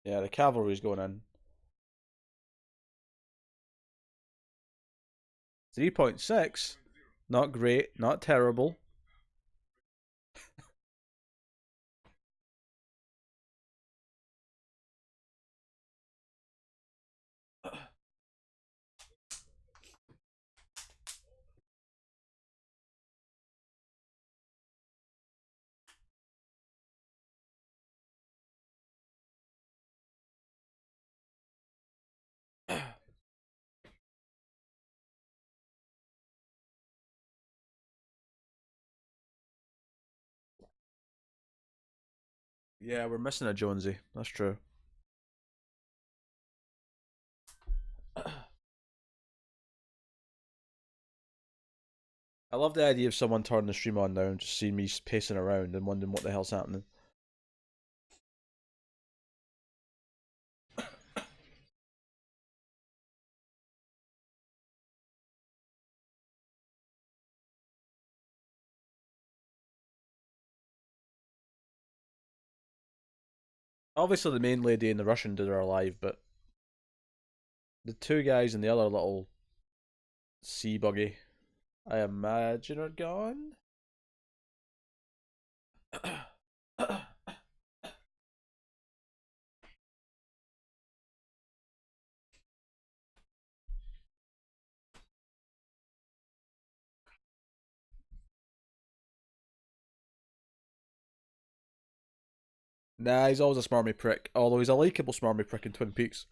Yeah, the cavalry's going in. 3.6. Not great, not terrible. Yeah, we're missing a Jonesy. That's true. I love the idea of someone turning the stream on now and just seeing me pacing around and wondering what the hell's happening. Obviously, the main lady and the Russian dude are alive, but the two guys in the other little sea buggy, I imagine, are gone. Nah, he's always a smarmy prick. Although he's a likeable smarmy prick in Twin Peaks.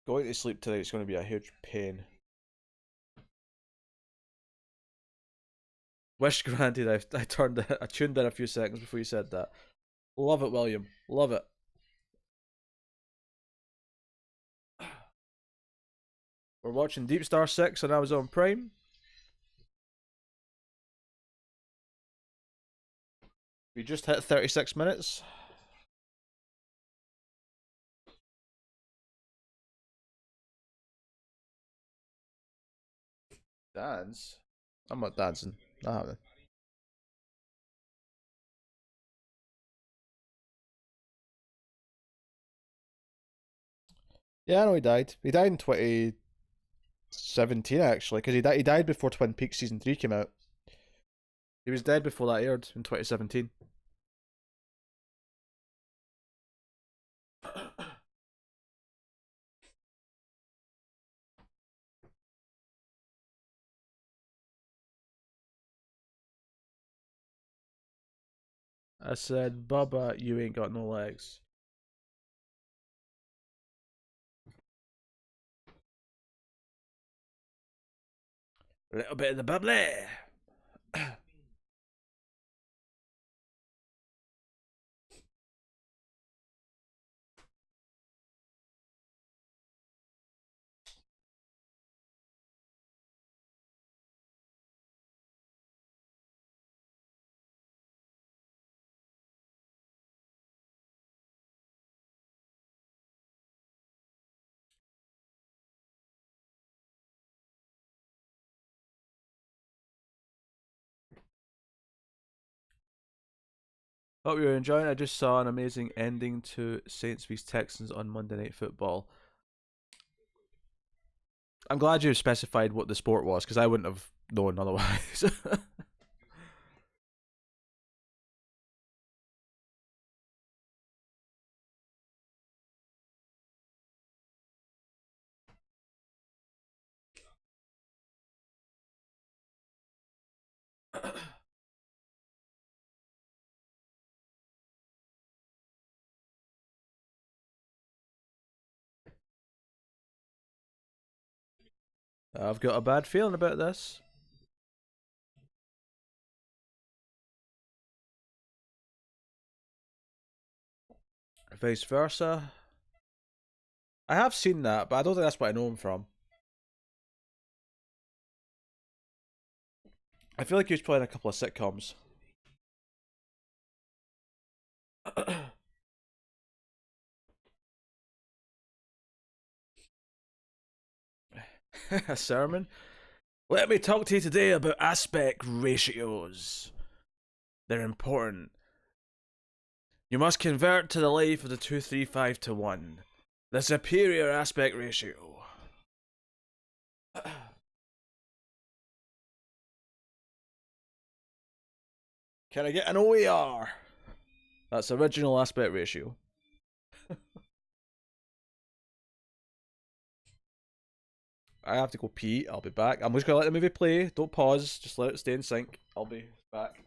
Going to sleep tonight is going to be a huge pain. Wish granted. I tuned in a few seconds before you said that. Love it, William. Love it. We're watching Deep Star 6 on Amazon Prime. We just hit 36 minutes. Dance? I'm not dancing. Not happening. Yeah, I know he died. He died in 2017 actually, because he died before Twin Peaks season 3 came out. He was dead before that aired in 2017. I said, Bubba, you ain't got no legs. A little bit of the bubbly. Hope you're enjoying. I just saw an amazing ending to Saints vs Texans on Monday Night Football. I'm glad you specified what the sport was because I wouldn't have known otherwise. I've got a bad feeling about this. Vice versa. I have seen that, but I don't think that's what I know him from. I feel like he was playing a couple of sitcoms. A sermon? Let me talk to you today about aspect ratios. They're important. You must convert to the life of the 235 to 1. The superior aspect ratio. Can I get an OER? That's original aspect ratio. I have to go pee. I'll be back. I'm just gonna let the movie play. Don't pause. Just let it stay in sync. I'll be back.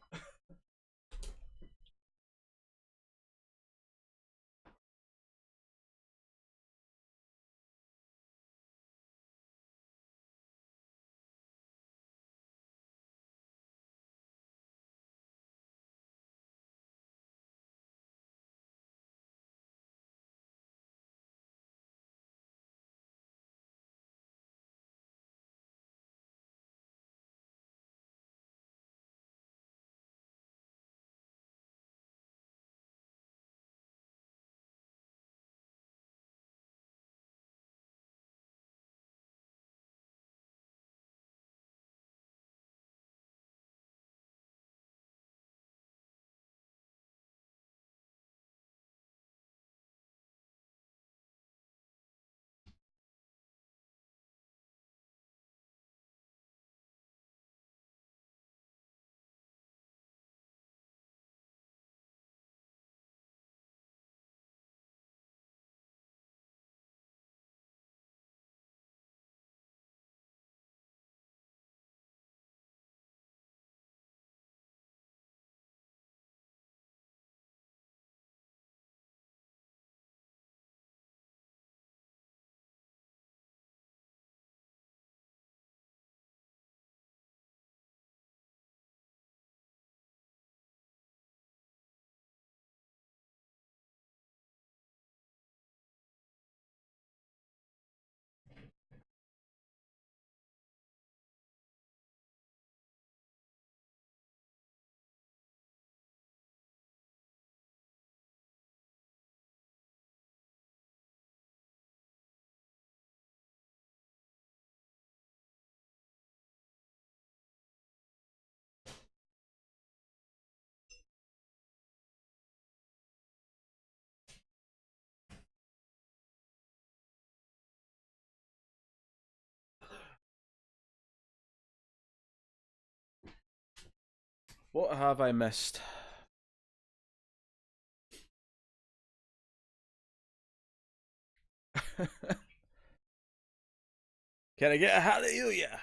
What have I missed? Can I get a hallelujah?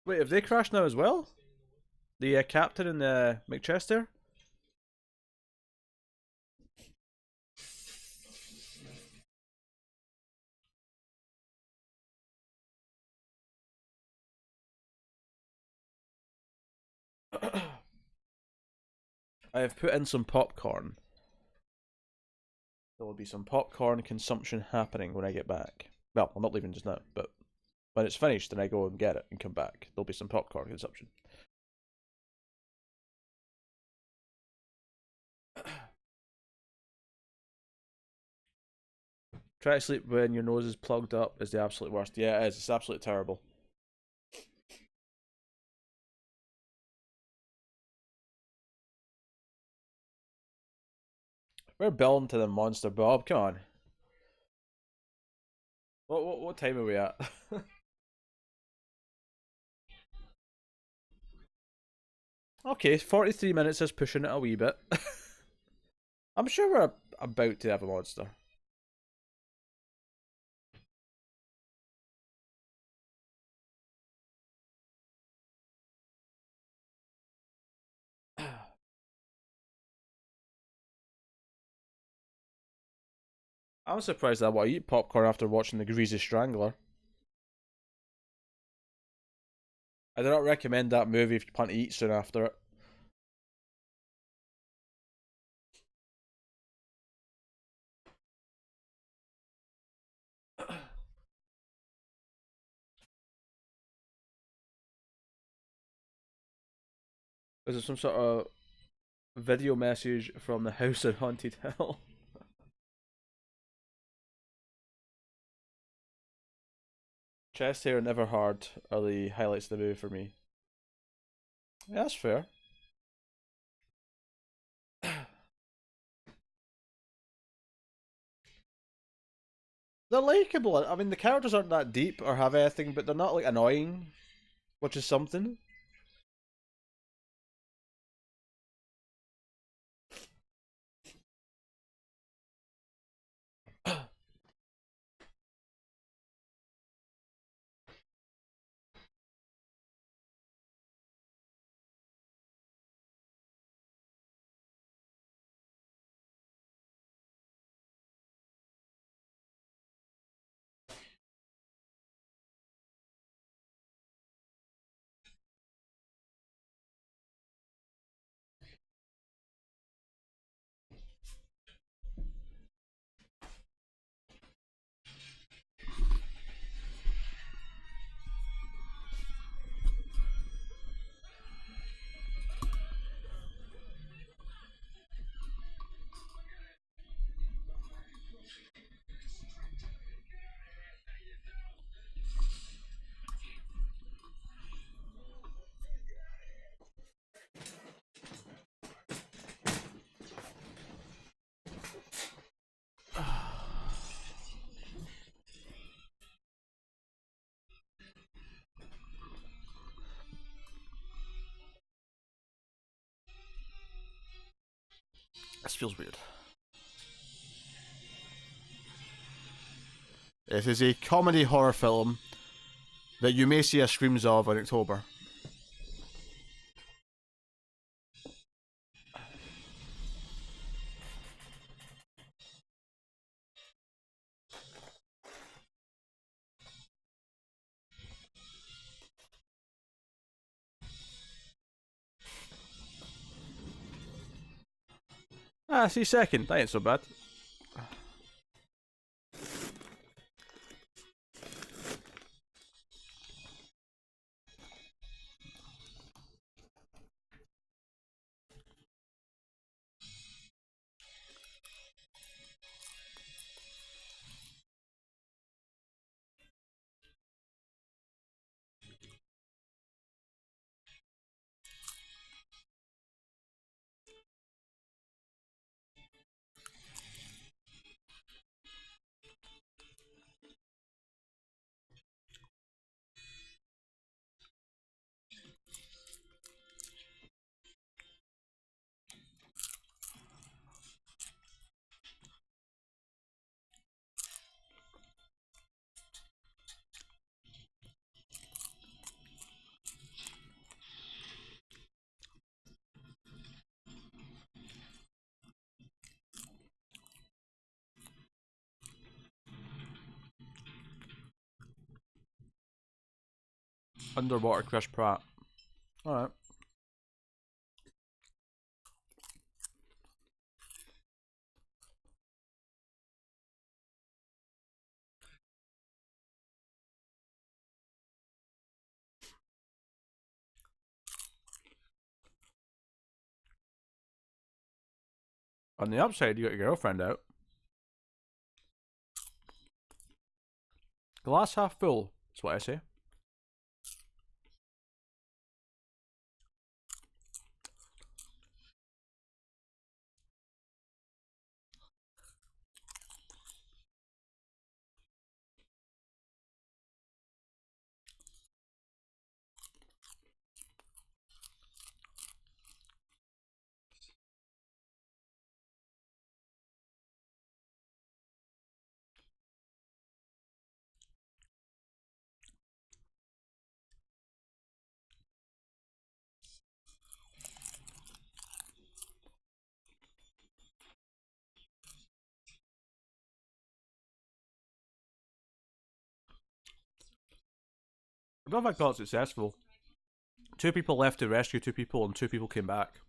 Wait, have they crashed now as well? The captain and the McChester? I have put in some popcorn. There will be some popcorn consumption happening when I get back. Well, I'm not leaving just now, but when it's finished and I go and get it and come back, there'll be some popcorn consumption. Try to sleep when your nose is plugged up is the absolute worst. Yeah, it is. It's absolutely terrible. We're building to the monster, Bob. Come on. What time are we at? Okay, 43 minutes is pushing it a wee bit. I'm sure we're about to have a monster. I'm surprised that I want to eat popcorn after watching The Greasy Strangler. I do not recommend that movie if you plan to eat soon after it. Is it some sort of video message from the house in Haunted Hill? Chest hair never hard are the highlights of the movie for me. Yeah, that's fair. They're likable. I mean, the characters aren't that deep or have anything, but they're not like annoying, which is something. This feels weird. It is a comedy horror film that you may see a screams of in October. Ah, see second. That ain't so bad. Underwater Chris Pratt. Alright. On the upside, you got your girlfriend out. Glass half full, is what I say. I don't know if I got successful. 2 people left to rescue 2 people, and 2 people came back.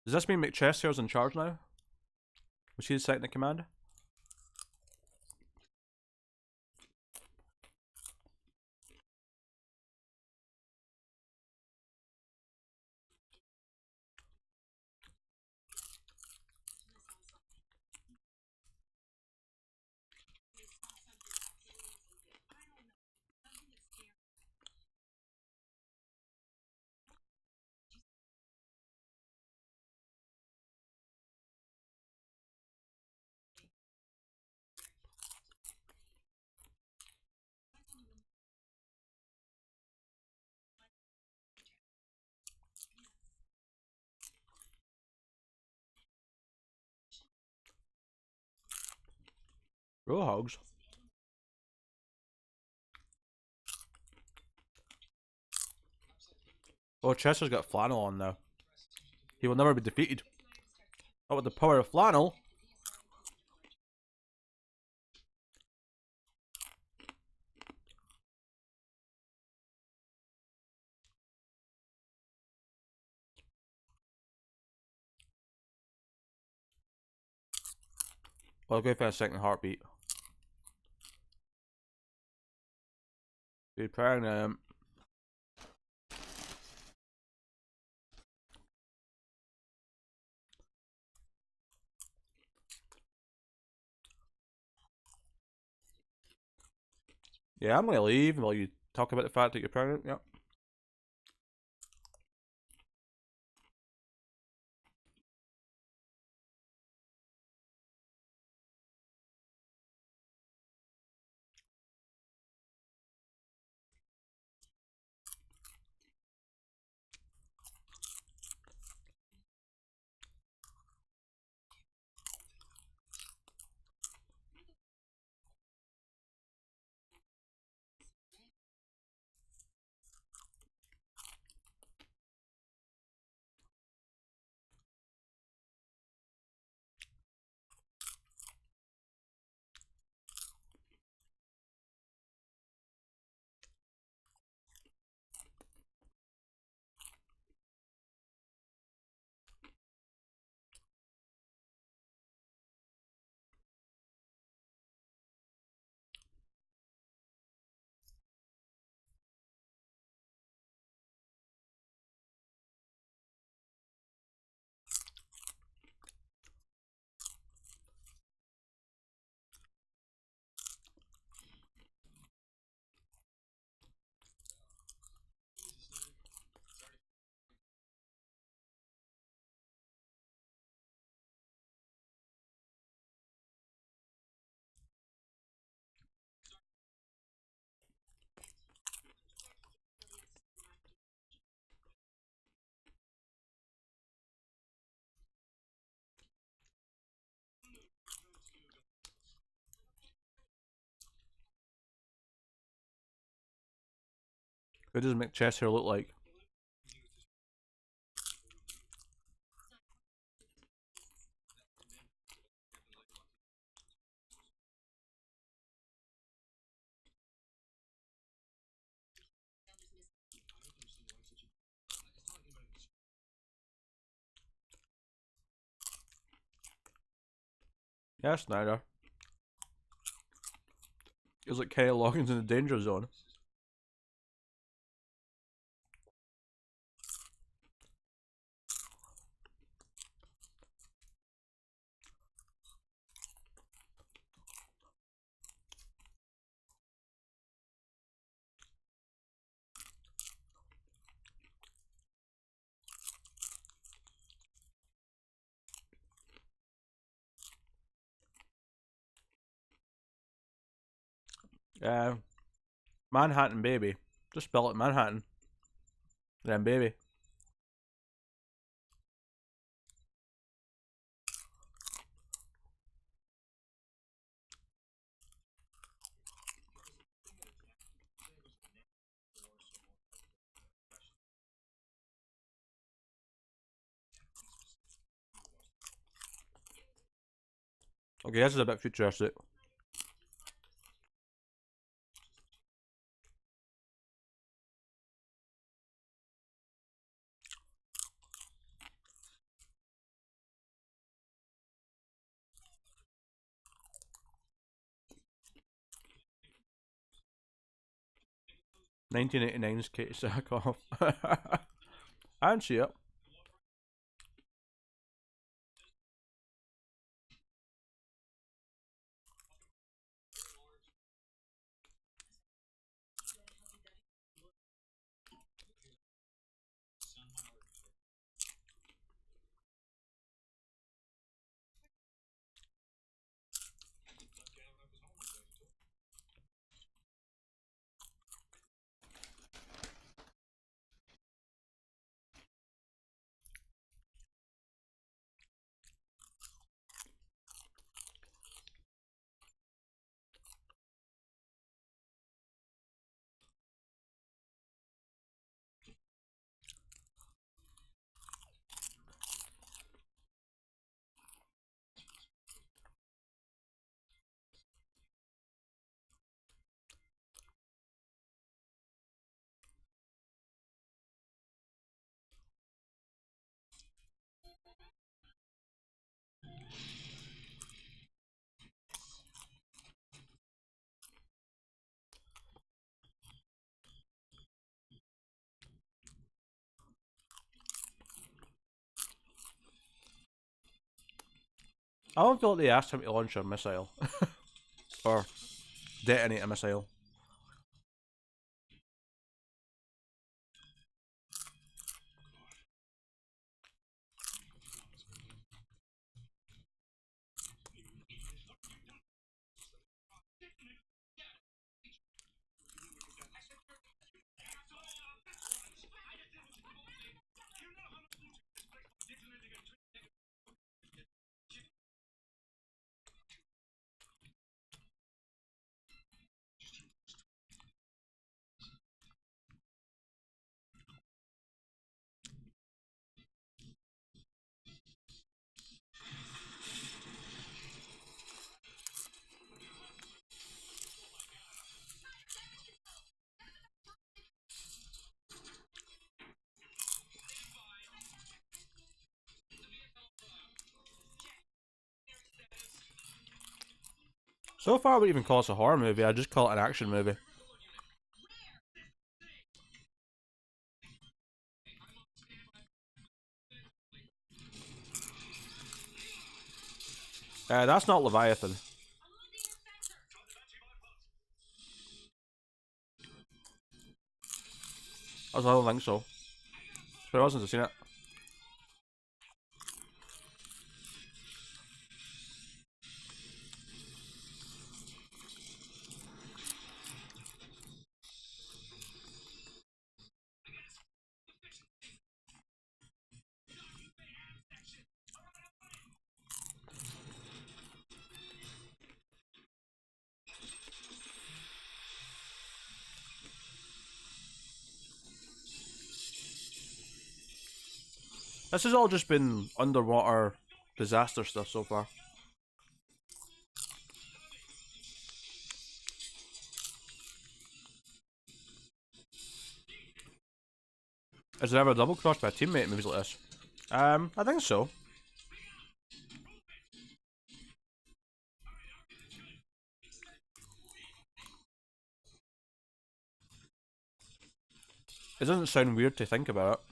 Does this mean McChester's in charge now? Was he second in command? Roll hogs. Oh, Chester's got flannel on now. He will never be defeated. Oh, with the power of flannel. I'll go for a second heartbeat. Be pregnant. Yeah, I'm gonna leave while you talk about the fact that you're pregnant. Yep. What does make chest hair look like? Yeah, Snyder. It's like Kenny Loggins in the danger zone. Manhattan baby. Just spell it Manhattan. Then baby. Okay, this is a bit futuristic. "1989's Katie Sackhoff." I didn't see it. I don't feel like they asked him to launch a missile. Or detonate a missile. So far, I wouldn't even call this a horror movie. I'd just call it an action movie. That's not Leviathan. I don't think so. But I wasn't seen it. This has all just been underwater disaster stuff so far. Is there ever a double cross by a teammate in movies like this? I think so. It doesn't sound weird to think about it.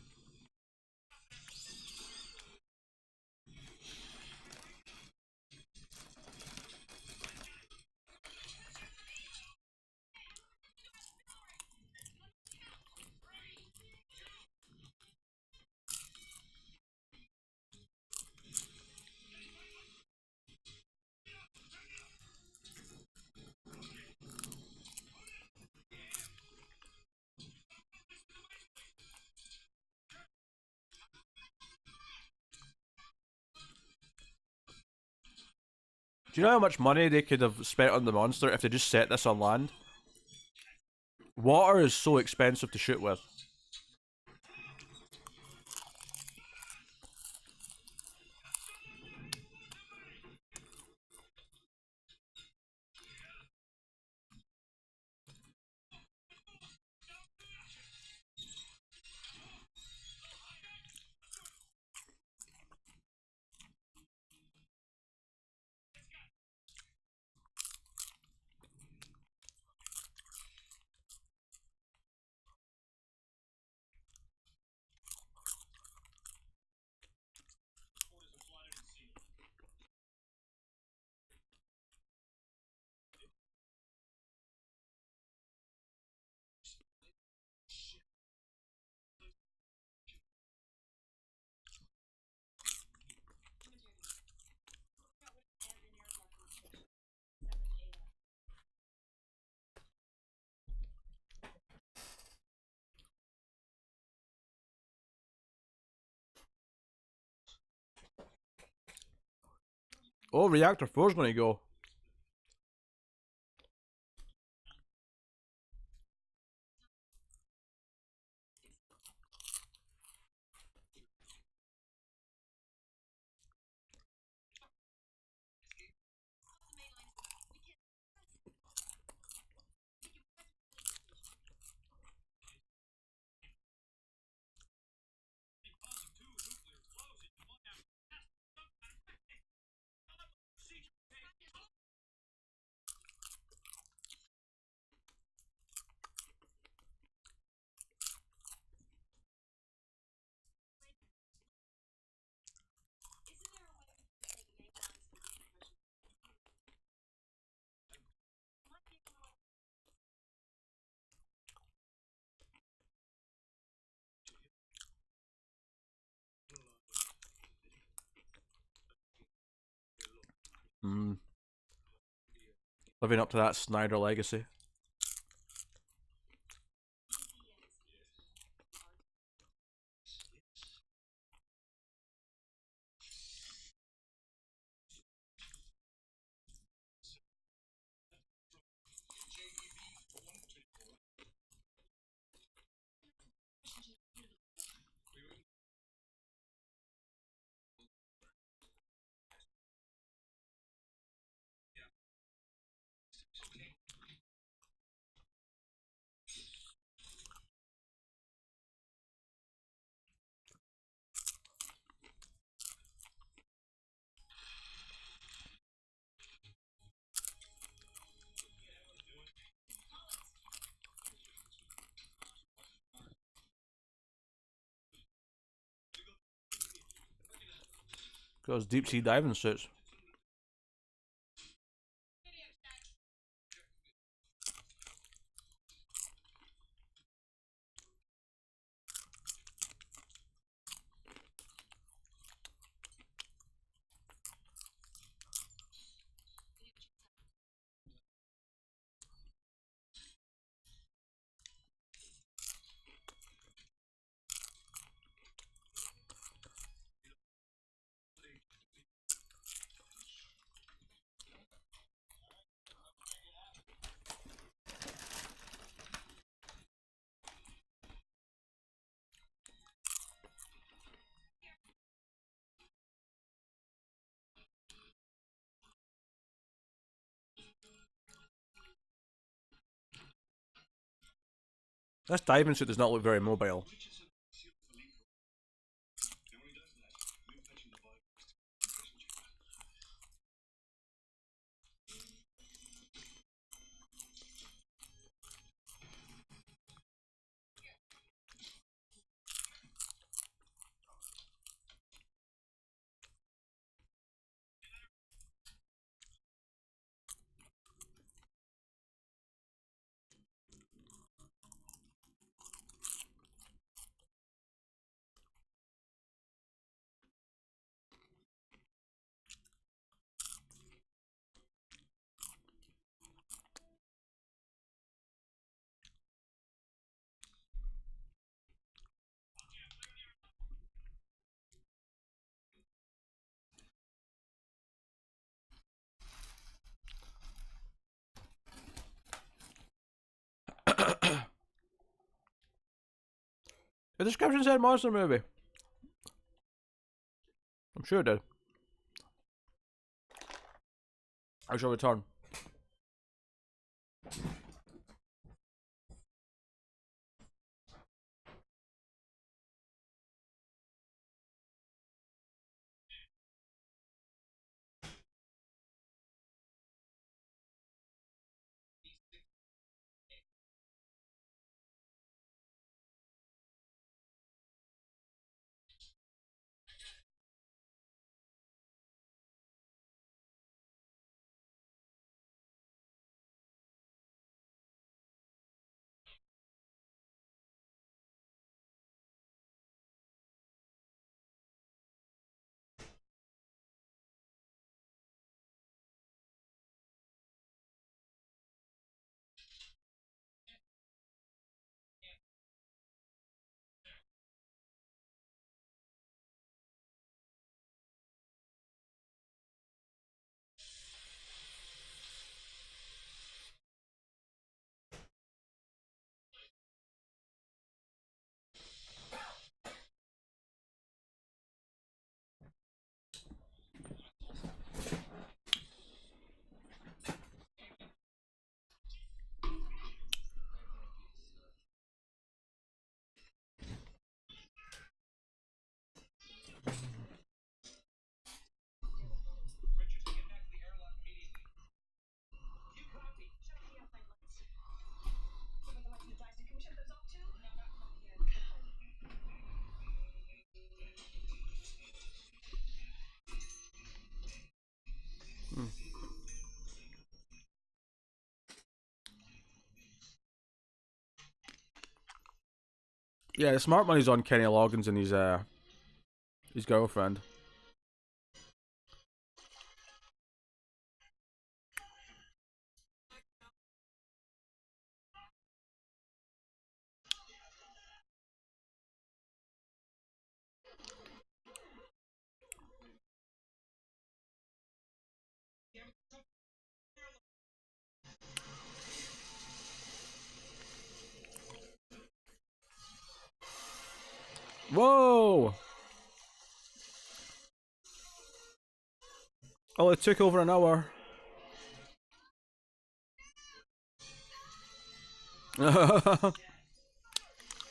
Do you know how much money they could have spent on the monster if they just set this on land? Water is so expensive to shoot with. Oh, reactor 4's gonna go. Living up to that Snyder legacy. Got those deep sea diving suits. This diving suit does not look very mobile. The description said monster movie. I'm sure it did. I shall return. Yeah, the smart money's on Kenny Loggins and his girlfriend. Whoa! Oh, it took over an hour.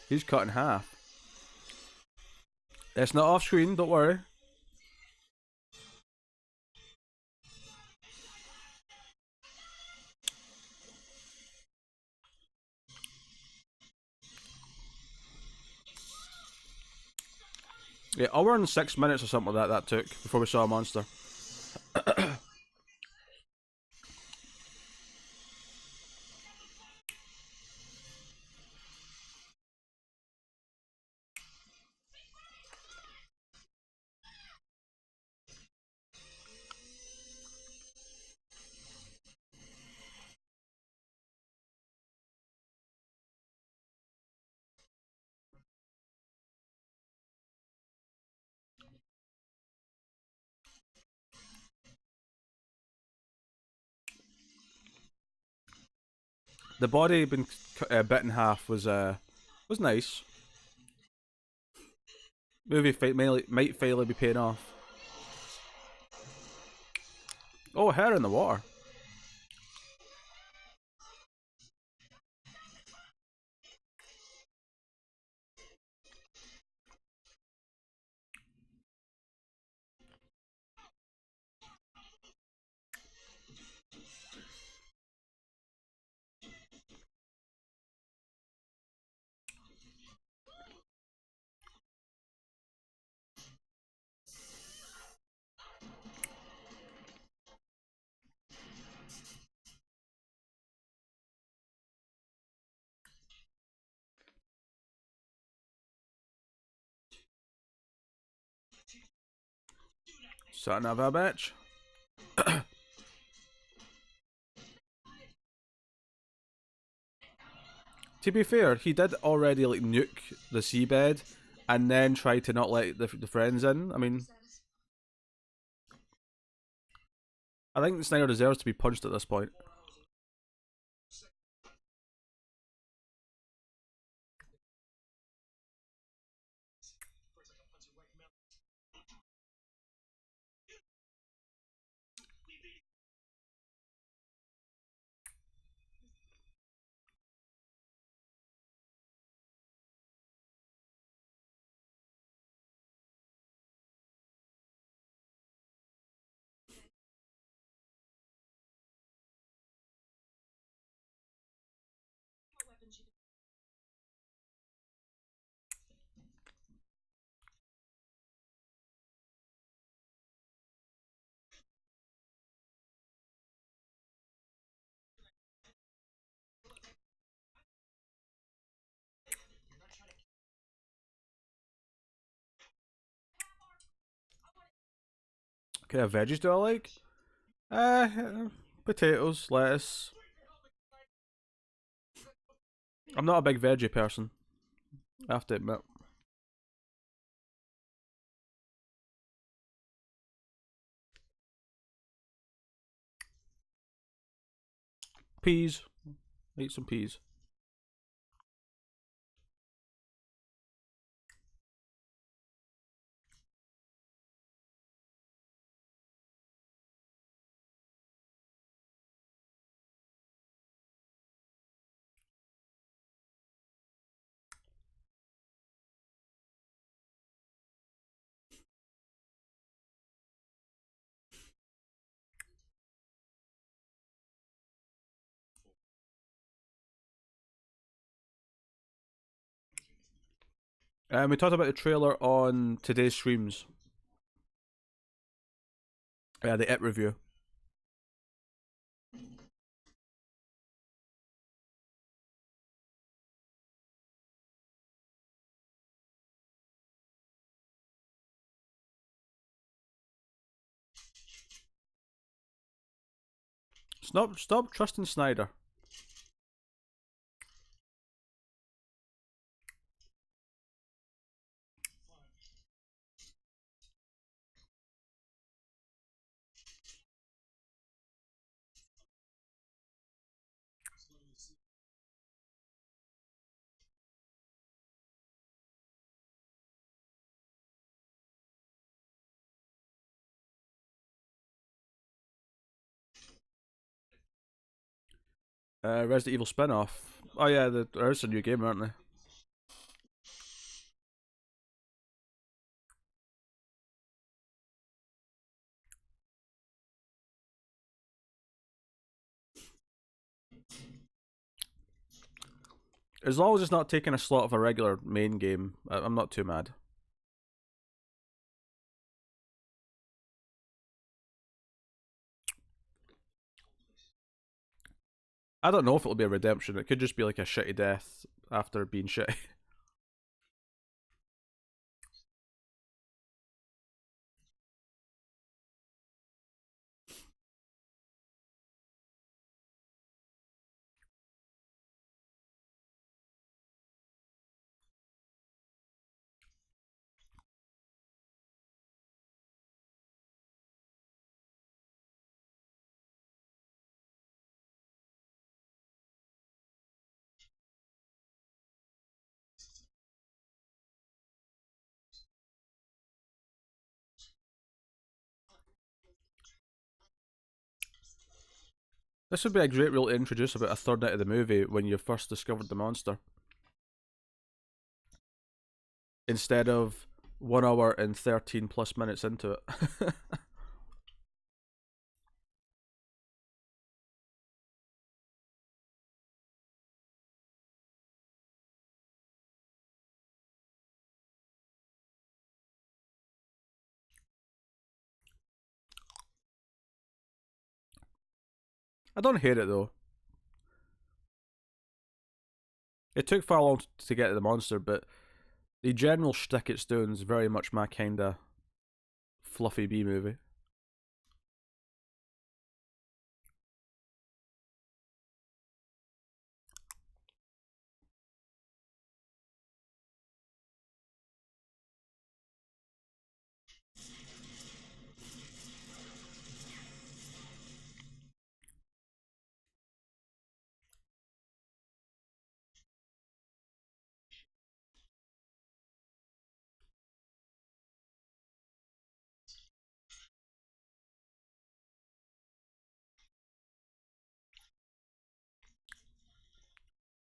He's cut in half. It's not off screen, don't worry. Yeah, hour and 6 minutes or something like that took before we saw a monster. The body being bit in half was nice. Movie might fairly be paying off. Oh, hair in the water. Son of a bitch. To be fair, he did already like nuke the seabed and then try to not let the friends in. I mean, I think Snyder deserves to be punched at this point. Okay, veggies do I like? Potatoes, lettuce. I'm not a big veggie person, I have to admit. Peas. Eat some peas. We talked about the trailer on today's streams. The It review. Stop trusting Snyder. Resident Evil spin-off. Oh yeah, there's a new game, aren't they? As long as it's not taking a slot of a regular main game, I'm not too mad. I don't know if it'll be a redemption. It could just be like a shitty death after being shitty. This would be a great rule to introduce about a third night of the movie when you first discovered the monster. Instead of 1 hour and 13 plus minutes into it. I don't hate it though. It took far long to get to the monster, but the general shtick it's doing is very much my kind of fluffy B movie.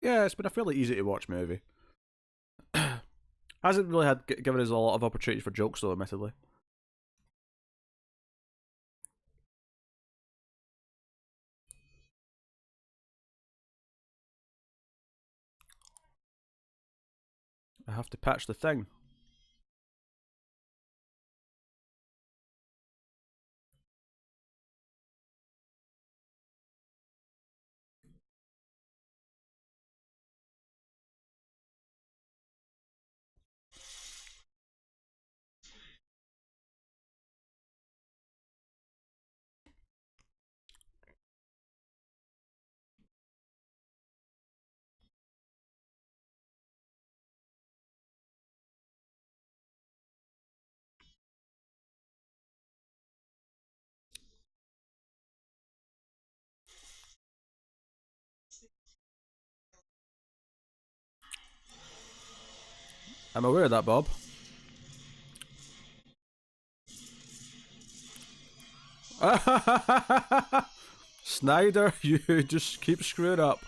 Yeah, it's been a fairly easy to watch movie. Hasn't really had given us a lot of opportunities for jokes though, admittedly. I have to patch the thing. I'm aware of that, Bob. Snyder, you just keep screwing up.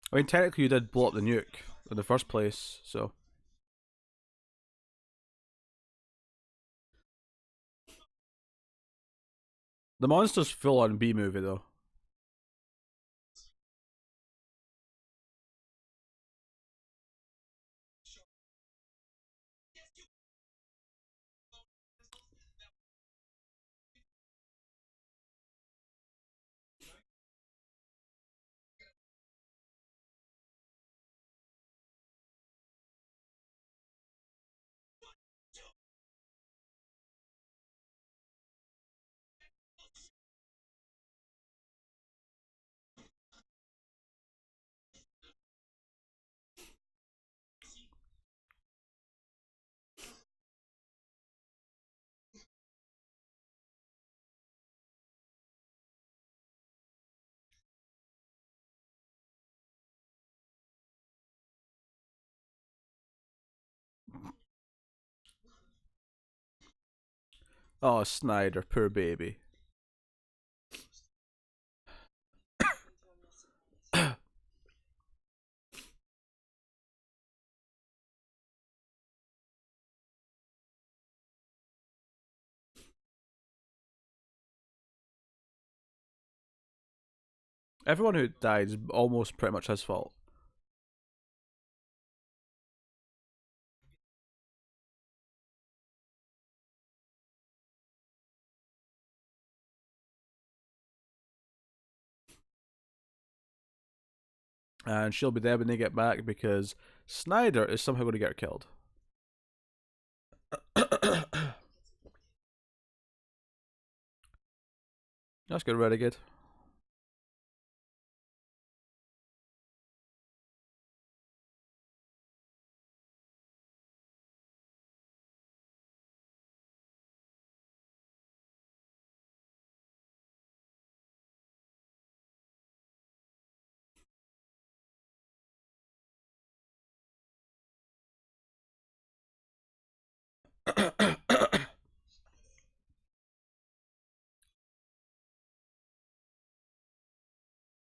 I mean, technically, you did blow up the nuke in the first place, so. The monster's full on B movie, though. Oh, Snyder, poor baby. Everyone who died is almost pretty much his fault. And she'll be there when they get back because Snyder is somehow going to get her killed. That's good, Renegade.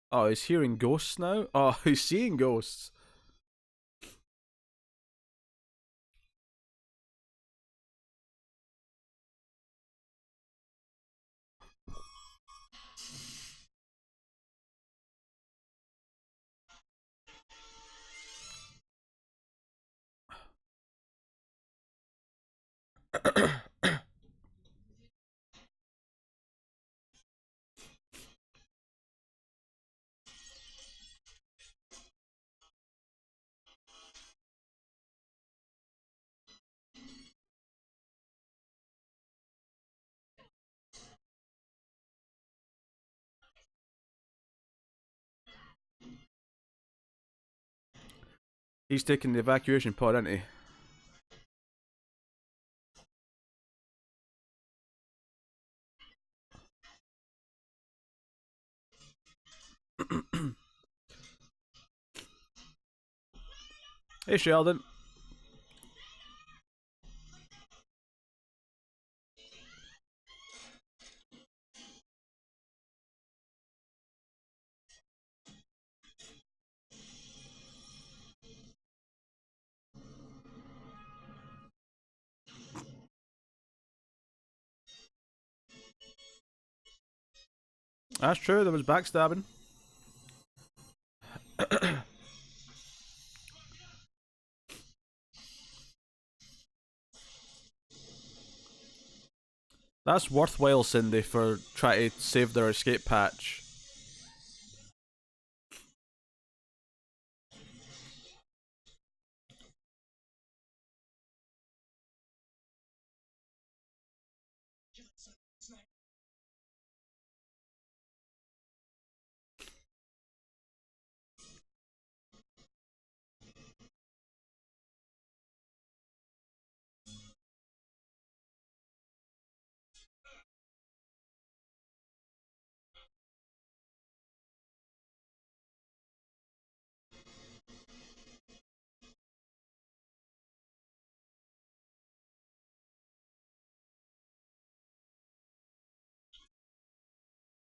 Oh, he's hearing ghosts now? Oh, he's seeing ghosts. He's taking the evacuation pod, isn't he? Hey, Sheldon. That's true, there was backstabbing. That's worthwhile, Cindy, for trying to save their escape patch.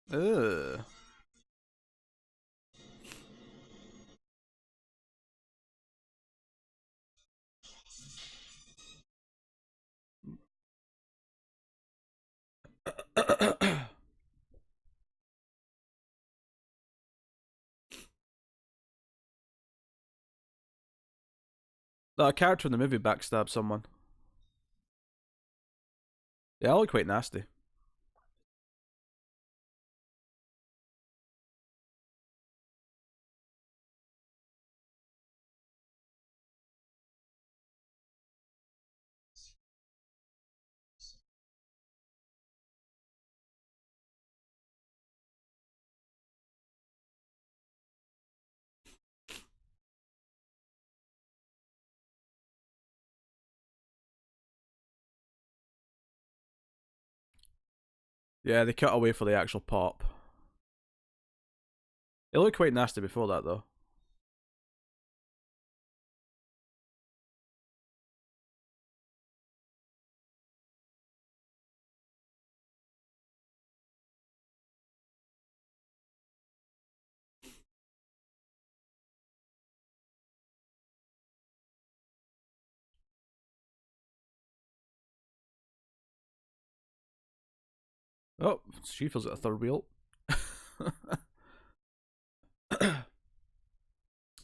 Ugh. A character in the movie backstabbed someone. Yeah, I look quite nasty. Yeah, they cut away for the actual pop. It looked quite nasty before that, though. Oh, she feels at a third wheel.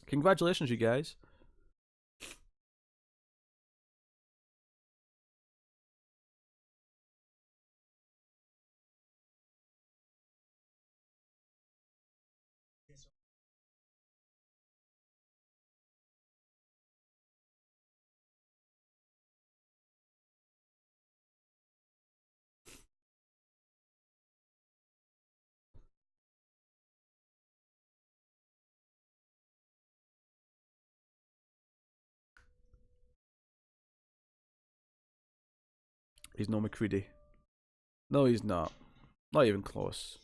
Congratulations, you guys. He's no McCready. No, he's not. Not even close.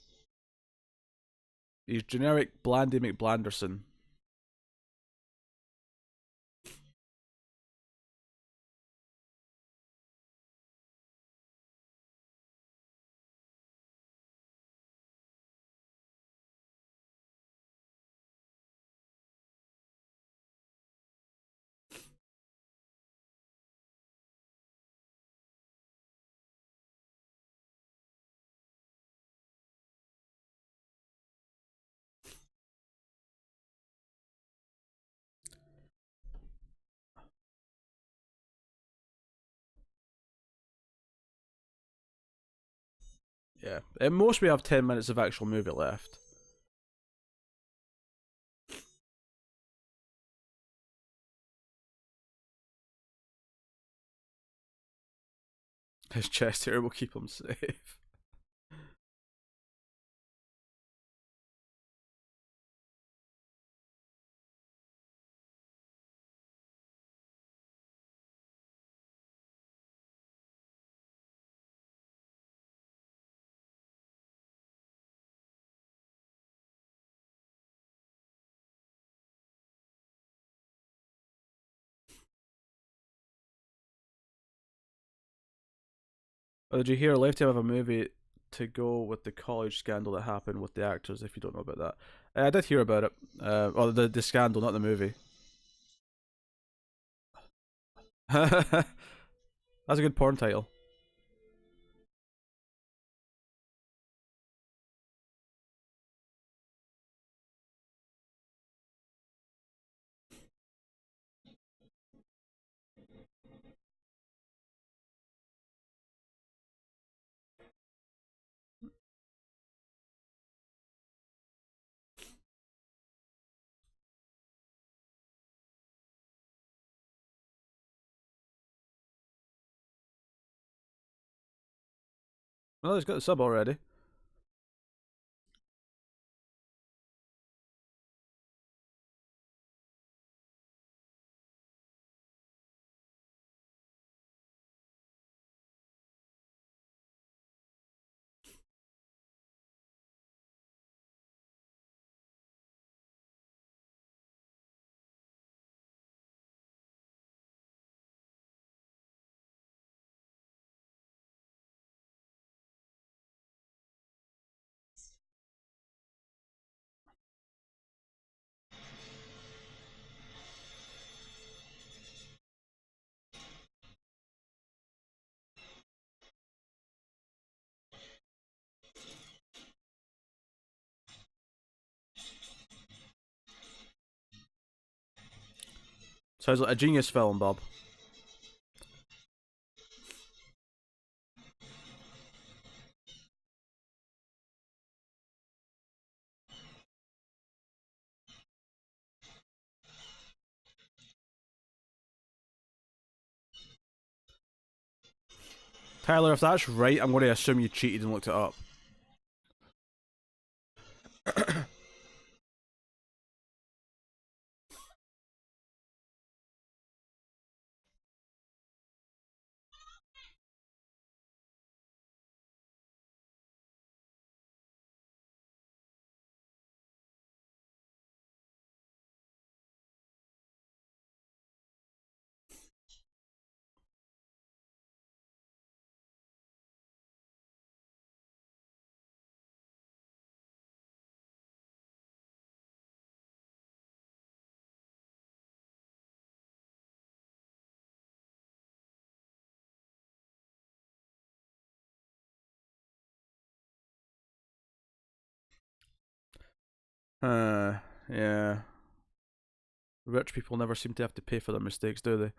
He's generic Blandy McBlanderson. Yeah. At most, we have 10 minutes of actual movie left. His chest hair will keep him safe. Oh, did you hear Lifetime of a movie to go with the college scandal that happened with the actors? If you don't know about that, I did hear about it. Or the scandal, not the movie. That's a good porn title. Well, he's got the sub already. Sounds like a genius film, Bob. Tyler, if that's right, I'm going to assume you cheated and looked it up. Yeah. Rich people never seem to have to pay for their mistakes, do they?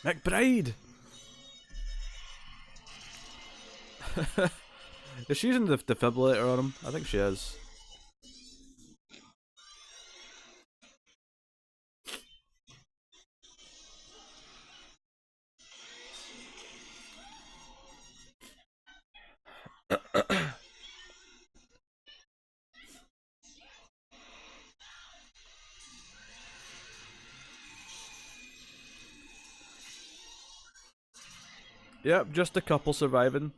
McBride! Is she using the defibrillator on him? I think she is. Yep, just a couple surviving.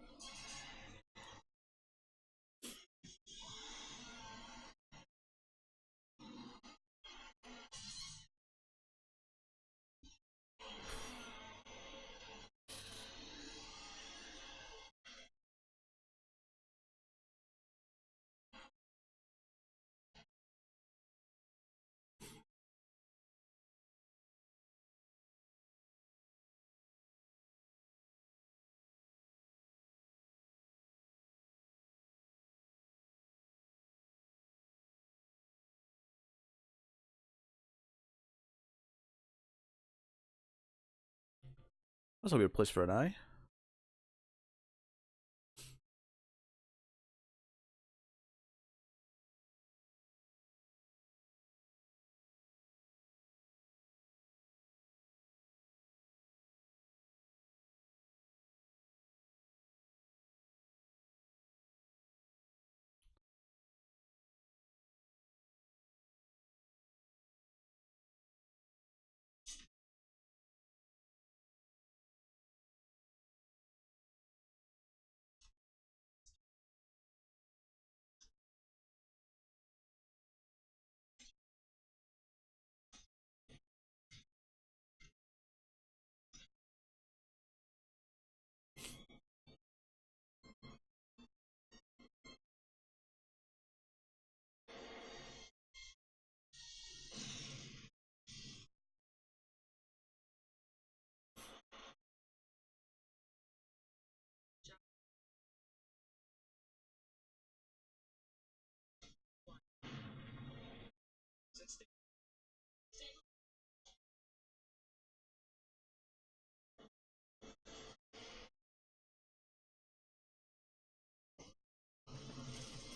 That's a weird place for an eye.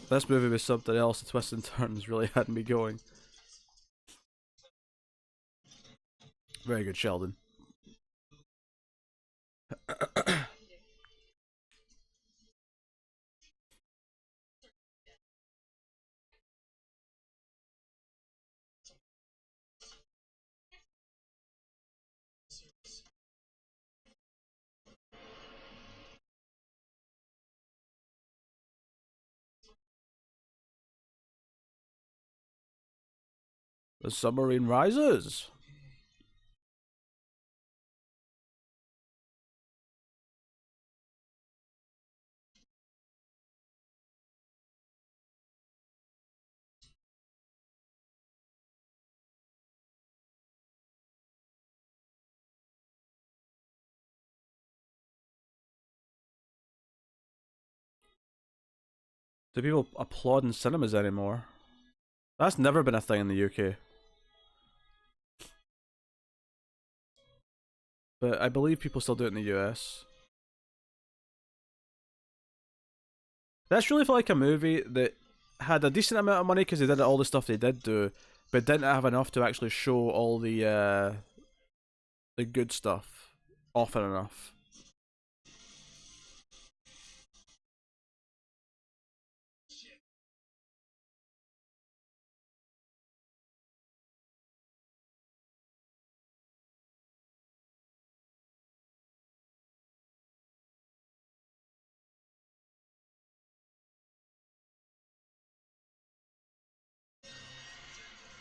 This movie was something else. The twists and turns really had me going. Very good, Sheldon. The submarine rises. Do people applaud in cinemas anymore? That's never been a thing in the UK. But I believe people still do it in the US. That's really felt like a movie that had a decent amount of money because they did all the stuff they did do, but didn't have enough to actually show all the good stuff often enough.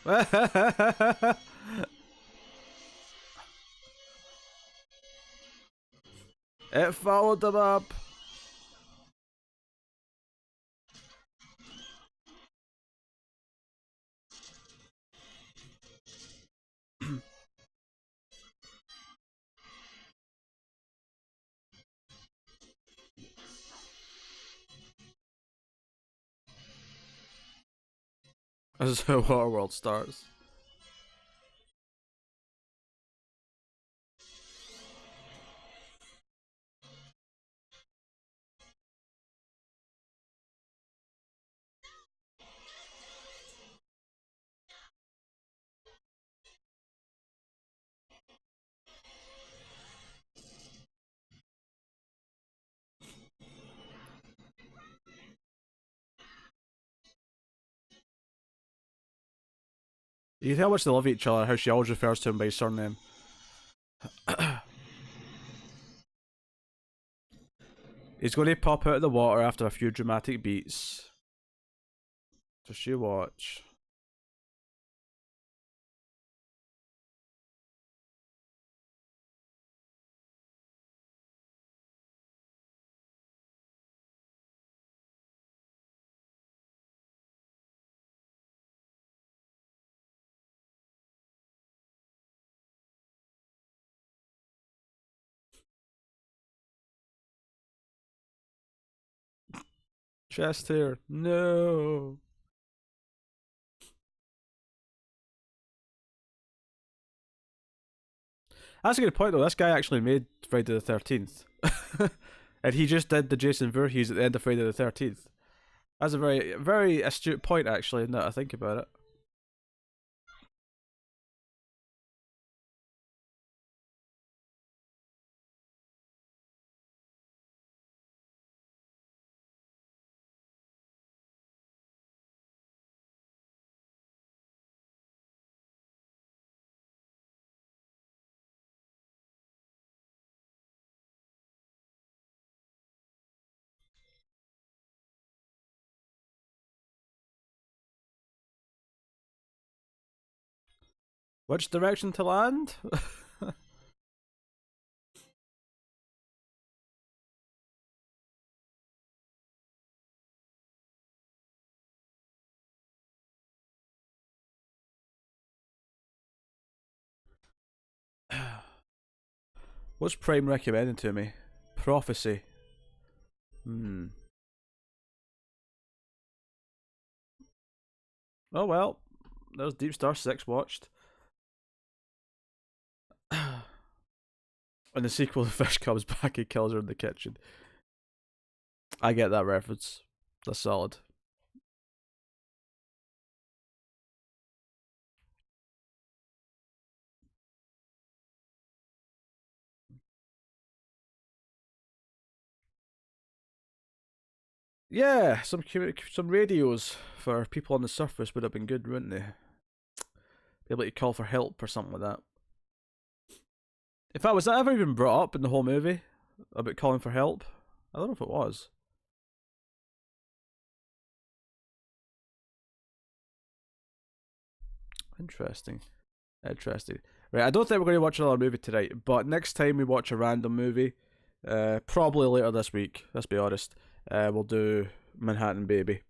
It followed them up. This is how our world starts. You can tell how much they love each other, how she always refers to him by his surname. He's going to pop out of the water after a few dramatic beats. Just you watch. Chest hair. No. That's a good point though. This guy actually made Friday the 13th, and he just did the Jason Voorhees at the end of Friday the 13th. That's a very astute point actually. Now that I think about it. Which direction to land? What's Prime recommending to me? Prophecy. Hmm. Oh well, there's Deep Star 6 watched. And the sequel, the fish comes back and kills her in the kitchen. I get that reference. That's solid. Yeah, some radios for people on the surface would have been good, wouldn't they? Be able to call for help or something like that. In fact, was that ever even brought up in the whole movie about calling for help? I don't know if it was. Interesting. Interesting. Right, I don't think we're going to watch another movie tonight, but next time we watch a random movie, probably later this week, let's be honest, we'll do Manhattan Baby.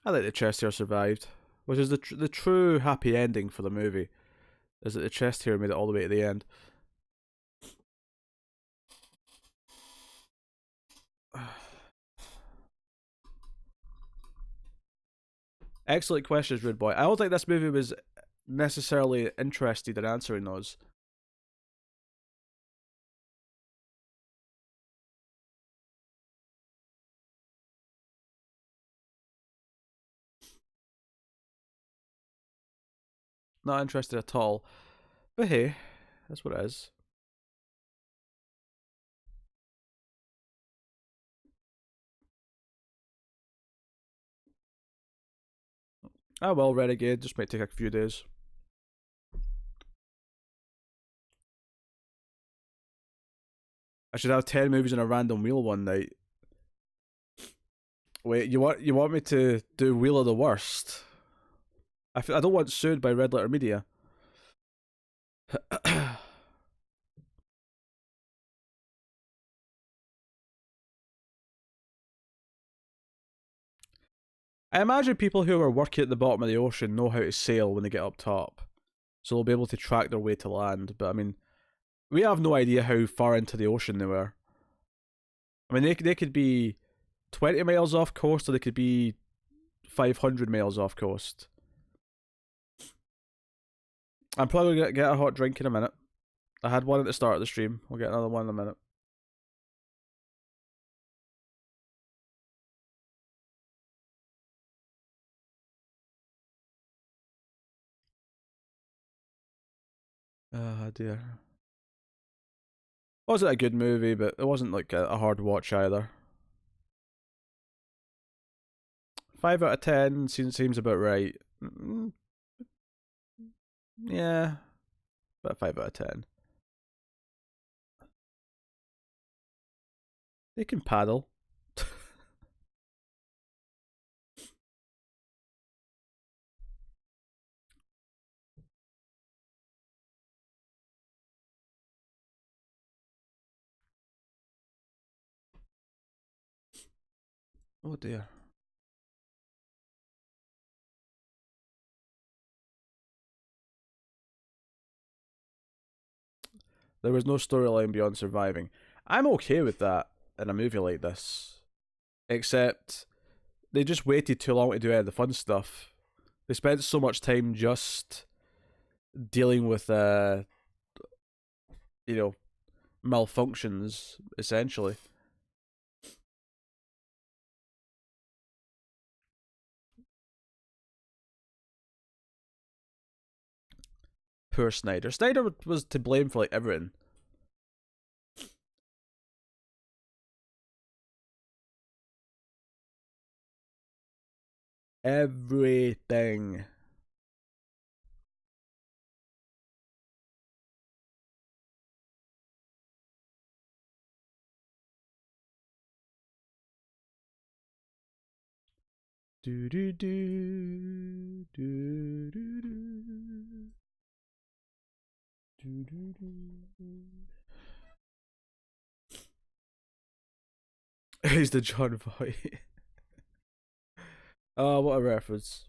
I like the chest hair survived, which is the true happy ending for the movie, is that the chest hair made it all the way to the end. Excellent questions, Rude Boy. I don't think this movie was necessarily interested in answering those. Not interested at all. But hey, that's what it is. Ah well, Renegade, just might take a few days. I should have 10 movies in a random wheel one night. Wait, you want me to do Wheel of the Worst? I don't want sued by Red Letter Media. I imagine people who are working at the bottom of the ocean know how to sail when they get up top, so they'll be able to track their way to land. But I mean, we have no idea how far into the ocean they were. I mean, they could be 20 miles off coast, or they could be 500 miles off coast. I'm probably gonna get a hot drink in a minute. I had one at the start of the stream. We'll get another one in a minute. Ah, dear. Wasn't a good movie, but it wasn't like a hard watch either. 5 out of 10 seems about right. Yeah, about 5 out of 10. They can paddle. Oh dear. There was no storyline beyond surviving. I'm okay with that in a movie like this. Except they just waited too long to do any of the fun stuff. They spent so much time just dealing with you know, malfunctions essentially. Poor Snyder. Snyder was to blame for like everything. Everything. Do do do do do do do do do. He's the John Voight. Oh, what a reference.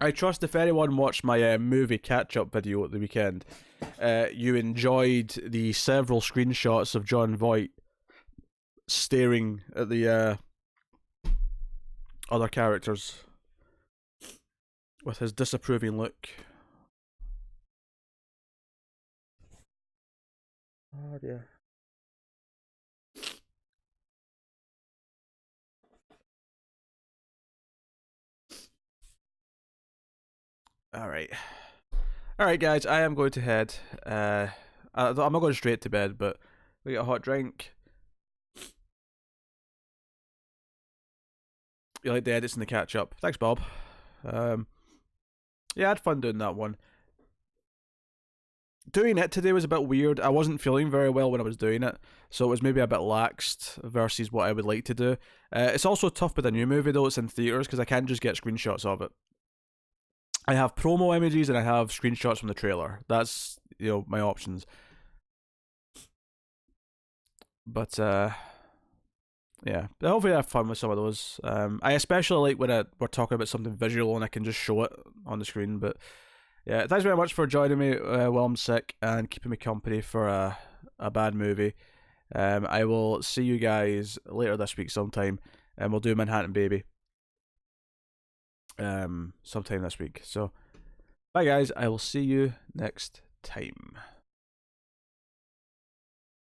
I trust if anyone watched my movie catch-up video at the weekend, you enjoyed the several screenshots of John Voight staring at the other characters with his disapproving look. Oh dear. Alright. Alright, guys, I am going to head. I'm not going straight to bed, but we get a hot drink. You like the edits and the catch up. Thanks, Bob. Yeah, I had fun doing that one. Doing it today was a bit weird. I wasn't feeling very well when I was doing it, so it was maybe a bit laxed versus what I would like to do. It's also tough with a new movie though. It's in theaters because I can't just get screenshots of it. I have promo images and I have screenshots from the trailer. That's, you know, my options. But yeah, hopefully I have fun with some of those. I especially like when we're talking about something visual and I can just show it on the screen. But yeah, thanks very much for joining me while I'm sick and keeping me company for a bad movie. I will see you guys later this week sometime, and we'll do Manhattan Baby sometime this week. So bye guys, I will see you next time.